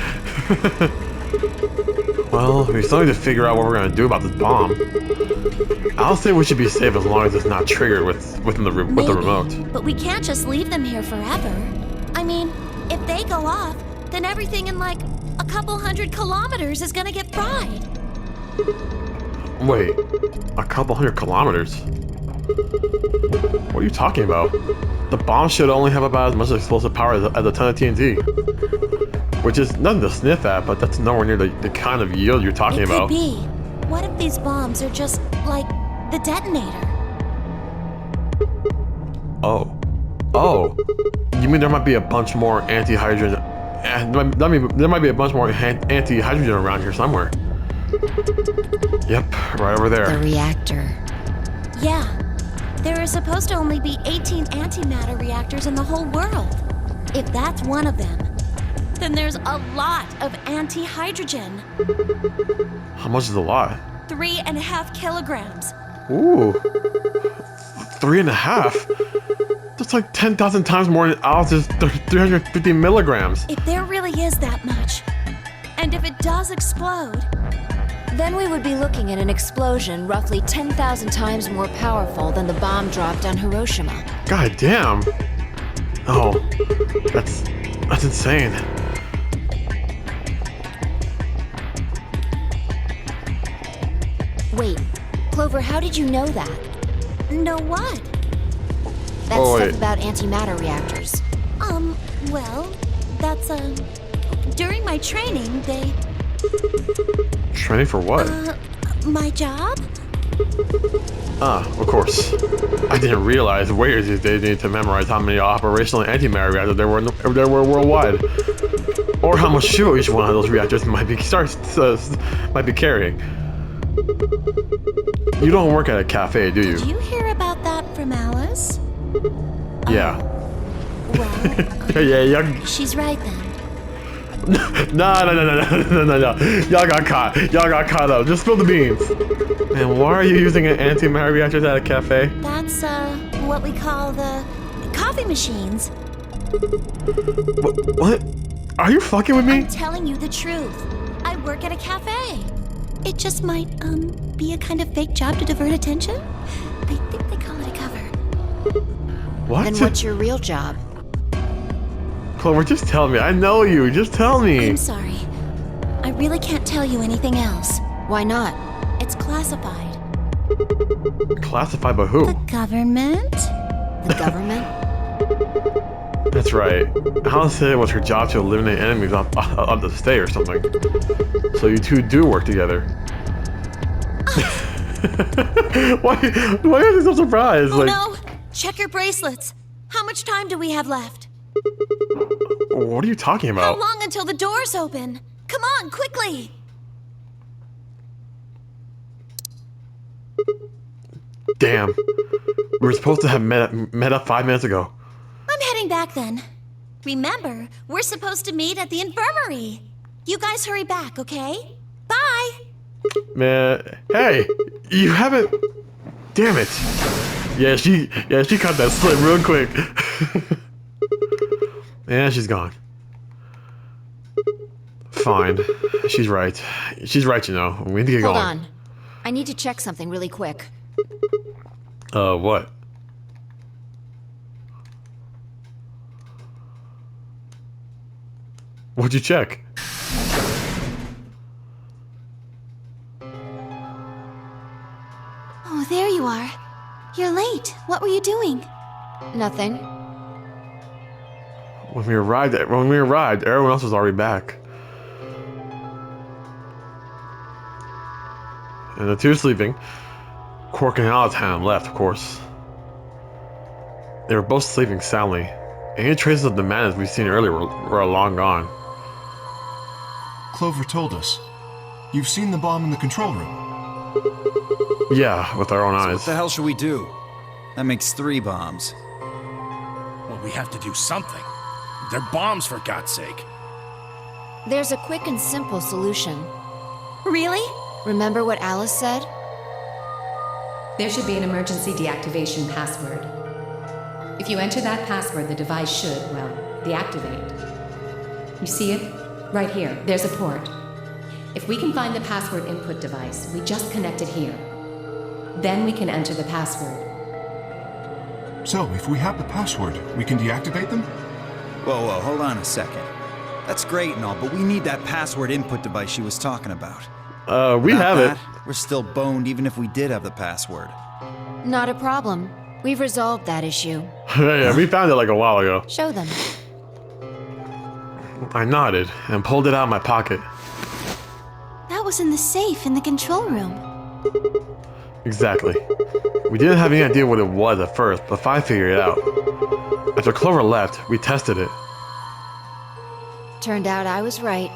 Well, we still need to figure out what we're gonna do about this bomb. I'll say we should be safe as long as it's not triggered with the remote. But we can't just leave them here forever. I mean, if they go off, then everything in like a couple 100 kilometers is gonna get fried. Wait, a couple 100 kilometers? What are you talking about? The bomb should only have about as much explosive power as a ton of TNT. Which is nothing to sniff at, but that's nowhere near the kind of yield you're talking about. It could be. What if these bombs are just like the detonator? Oh. You mean there might be a bunch more anti-hydrogen... there might be a bunch more anti-hydrogen around here somewhere. Yep, right over there. The reactor. Yeah. There are supposed to only be 18 antimatter reactors in the whole world. If that's one of them, then there's a lot of anti-hydrogen. How much is a lot? 3.5 kilograms. Ooh. 3.5? That's like 10,000 times more than Alice's 350 milligrams. If there really is that much, and if it does explode, Then we would be looking at an explosion roughly 10,000 times more powerful than the bomb dropped on Hiroshima. God damn. Oh, that's insane. Wait, Clover, how did you know that? Know what? That Oh, stuff wait. about antimatter reactors. Well, that's, during my training, they, Training for what? my job? Ah, of course. I didn't realize Warriors these days need to memorize how many operational antimatter reactors there were worldwide, or how much fuel each one of those reactors might be carrying. You don't work at a cafe, do you? Did you hear about that from Alice? Yeah. Well, Yeah. she's right then. No. Y'all got caught. Y'all got caught up. Just spill the beans. And why are you using an antimatter reactors at a cafe? That's, what we call the coffee machines. What? Are you fucking with me? I'm telling you the truth. I work at a cafe. It just might, be a kind of fake job to divert attention. I think they call it a cover. What? Then what's your real job? Clover, just tell me. I know you. Just tell me. I'm sorry. I really can't tell you anything else. Why not? It's classified. Classified by who? The government? The government? That's right. Alice said it was her job to eliminate enemies of the state or something. So you two do work together. Why are you so surprised? Oh no! Check your bracelets. How much time do we have left? What are you talking How about? long until the doors open? Come on, quickly! Damn. We were supposed to have met up 5 minutes ago. I'm heading back then. Remember, we're supposed to meet at the infirmary. You guys hurry back, okay? Bye! Man, hey, you haven't. Damn it. Yeah, she cut that slip real quick. Yeah, she's gone. Fine. She's right. She's right, you know. We need to get Hold going. on. I need to check something really quick. What? What'd you check? Oh, there you are. You're late. What were you doing? Nothing. When we arrived, everyone else was already back. And the two sleeping. Quark and Allentown left, of course. They were both sleeping soundly. Any traces of the madness we've seen earlier were long gone. Clover told us. You've seen the bomb in the control room. Yeah, with our own eyes. What the hell should we do? That makes 3 bombs. Well, we have to do something. They're bombs, for God's sake. There's a quick and simple solution. Really? Remember what Alice said? There should be an emergency deactivation password. If you enter that password, the device should, well, deactivate. You see it? Right here. There's a port. If we can find the password input device, we just connect it here. Then we can enter the password. So, if we have the password, we can deactivate them? Whoa, hold on a second. That's great and all, but we need that password input device she was talking about. We Without have that, it. We're still boned even if we did have the password. Not a problem. We've resolved that issue. Yeah, we found it like a while ago. Show them. I nodded and pulled it out of my pocket. That was in the safe in the control room. Exactly. We didn't have any idea what it was at first, but I figured it out. After Clover left, we tested it. Turned out I was right.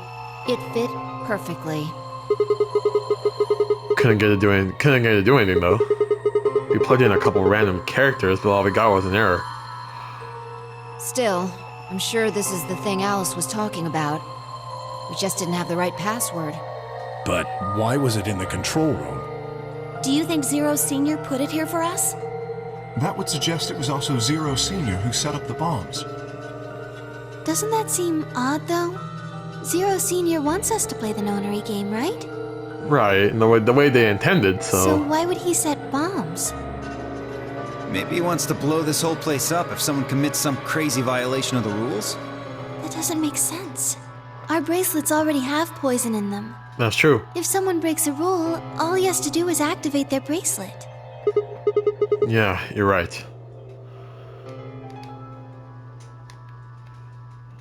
It fit perfectly. Couldn't get it to do anything though. We plugged in a couple random characters, but all we got was an error. Still, I'm sure this is the thing Alice was talking about. We just didn't have the right password. But why was it in the control room? Do you think Zero Senior put it here for us? That would suggest it was also Zero Senior who set up the bombs. Doesn't that seem odd, though? Zero Senior wants us to play the nonary game, right? Right, and the way they intended, So why would he set bombs? Maybe he wants to blow this whole place up if someone commits some crazy violation of the rules? That doesn't make sense. Our bracelets already have poison in them. That's true. If someone breaks a rule, all he has to do is activate their bracelet. Yeah, you're right.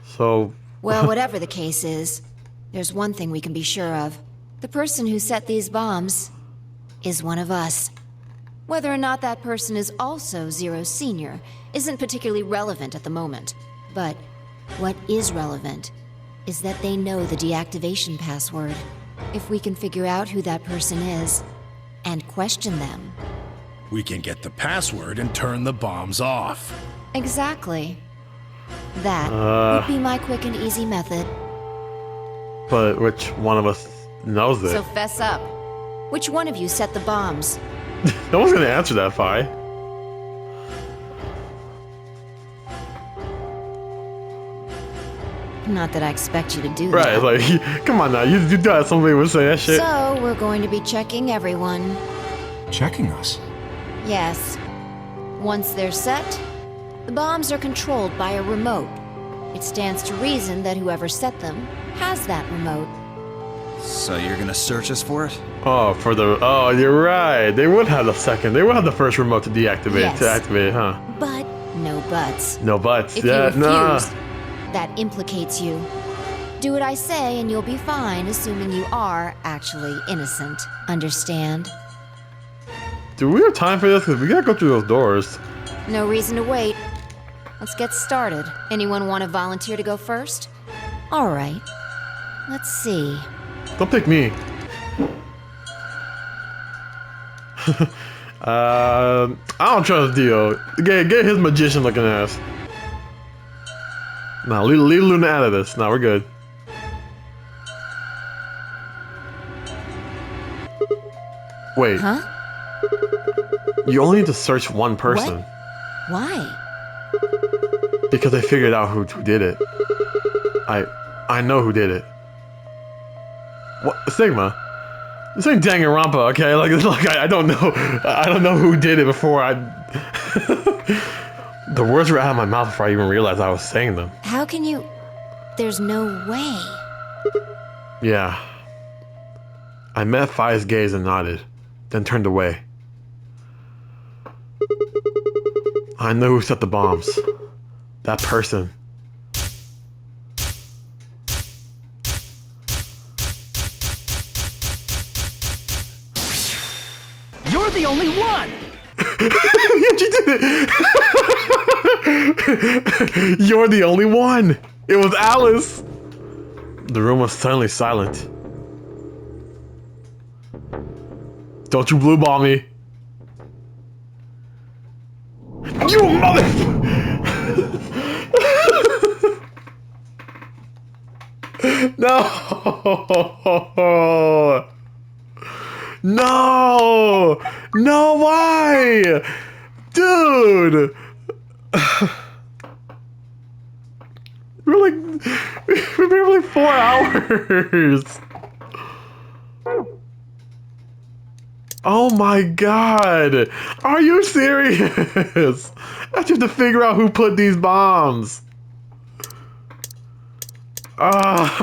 So... Well, whatever the case is, there's one thing we can be sure of. The person who set these bombs is one of us. Whether or not that person is also Zero Senior isn't particularly relevant at the moment. But what is relevant is that they know the deactivation password. If we can figure out who that person is and question them. We can get the password and turn the bombs off. Exactly. That would be my quick and easy method. But which one of us knows it? So fess up. Which one of you set the bombs? No one's gonna answer that, Fi. Not that I expect you to do Right, that. like, come on now, you thought somebody would say that shit. So, we're going to be checking everyone. Checking us? Yes. Once they're set, the bombs are controlled by a remote. It stands to reason that whoever set them has that remote. So you're gonna search us for it? Oh, you're right. They would have the second. They would have the first remote to deactivate, Yes. to activate it, huh? But no buts. No buts. If yeah, you refuse, nah. that implicates you. Do what I say and you'll be fine, assuming you are actually innocent. Understand? Do we have time for this? Because we gotta go through those doors. No reason to wait. Let's get started. Anyone want to volunteer to go first? All right. Let's see. Don't pick me. I don't trust Dio. Get his magician looking ass. Nah, leave Luna out of this. Nah, we're good. Wait. Huh? You only need to search one person. What? Why? Because they figured out who did it. I know who did it. What? Sigma? This ain't Danganronpa, okay? Like I don't know who did it before I... The words were out of my mouth before I even realized I was saying them. How can you... There's no way. Yeah. I met Fi's gaze and nodded, then turned away. I know who set the bombs. That person. You're the only one! You did it! You're the only one! It was Alice! The room was suddenly silent. Don't you blue ball me. You mother... No! No! No, why? Dude! We've been here for like 4 hours. Oh my god! Are you serious? I just have to figure out who put these bombs. I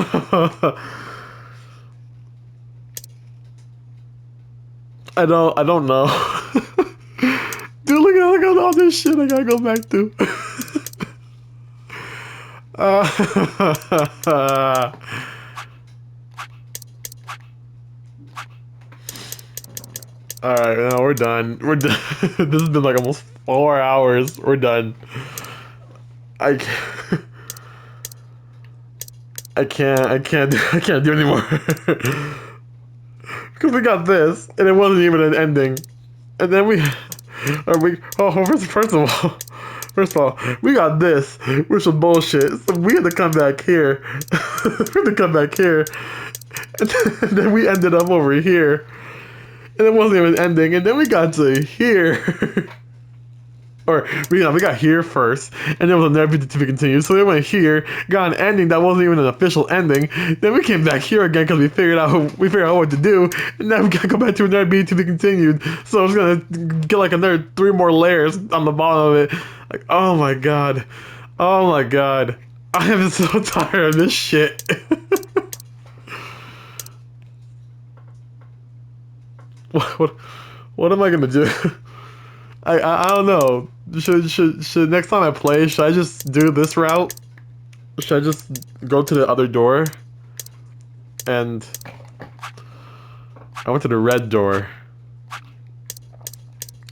don't know. Dude, look at all this shit I gotta go back to. Alright, no, we're done. We're done. This has been like almost 4 hours. We're done. I can't do anymore. Because we got this, and it wasn't even an ending. And then first of all, we got this, which was bullshit. So we had to come back here. And then we ended up over here. And it wasn't even ending. And then we got to here. Or we got here first, and there was another to be continued. So we went here, got an ending that wasn't even an official ending. Then we came back here again because we figured out what to do, and now we gotta go back to another B to be continued. So it's gonna get like another 3 more layers on the bottom of it. Like, oh my god, oh my god, I am so tired of this shit. What am I gonna do? I don't know. Should next time I play, should I just do this route? Should I just go to the other door? And I went to the red door.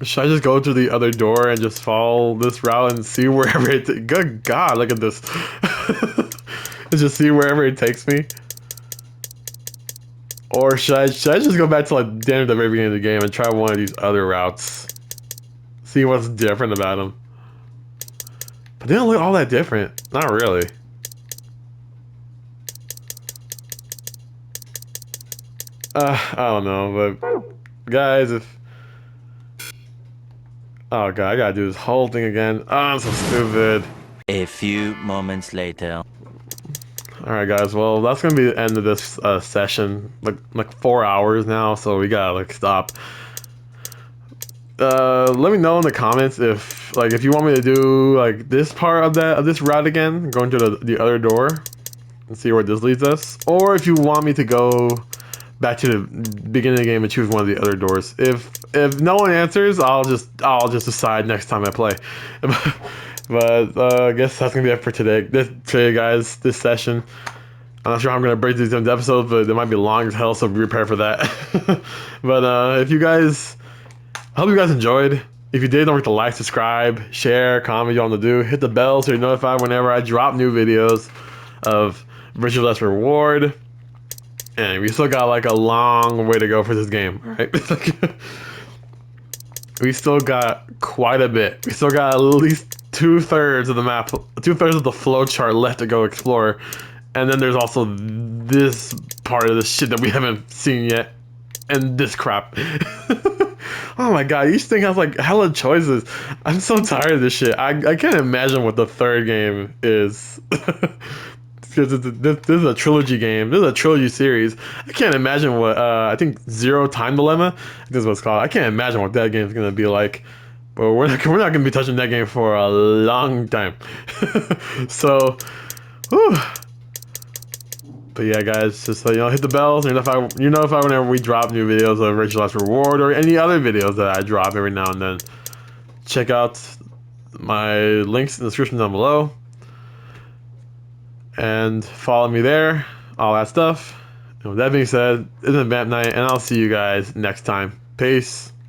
Should I just go to the other door and just follow this route and see wherever it good god, look at this. Just see wherever it takes me. Or should I just go back to like the end of the very beginning of the game and try one of these other routes? See what's different about them. But they don't look all that different. Not really. I don't know, but guys, if oh god, I gotta do this whole thing again. Oh, I'm so stupid. A few moments later. Alright guys, well that's gonna be the end of this session. Like 4 hours now, so we gotta like stop. Let me know in the comments if you want me to do like this part of this route again, going to the other door and see where this leads us, or if you want me to go back to the beginning of the game and choose one of the other doors. If no one answers, I'll just decide next time I play. But I guess that's gonna be it for today. Today, guys, this session. I'm not sure how I'm gonna break these into episodes, but they might be long as hell, so be prepared for that. But if you guys, I hope you guys enjoyed. If you did, don't forget to like, subscribe, share, comment, you want to do. Hit the bell so you're notified whenever I drop new videos of Virtual Less Reward. And we still got like a long way to go for this game, right? We still got quite a bit. We still got at least 2/3 of the map, 2/3 of the flowchart left to go explore. And then there's also this part of the shit that we haven't seen yet. And this crap. Oh my god, each thing has like hella choices. I'm so tired of this shit. I can't imagine what the third game is. Because this is a trilogy game. This is a trilogy series. I can't imagine what, I think Zero Time Dilemma, I think is what it's called. I can't imagine what that game is going to be like. But we're not going to be touching that game for a long time. So, whew. But yeah, guys, just so you know, hit the bells. You notify whenever we drop new videos of Virtual Last Reward or any other videos that I drop every now and then. Check out my links in the description down below. And follow me there, all that stuff. And with that being said, it's been Vamp Night, and I'll see you guys next time. Peace.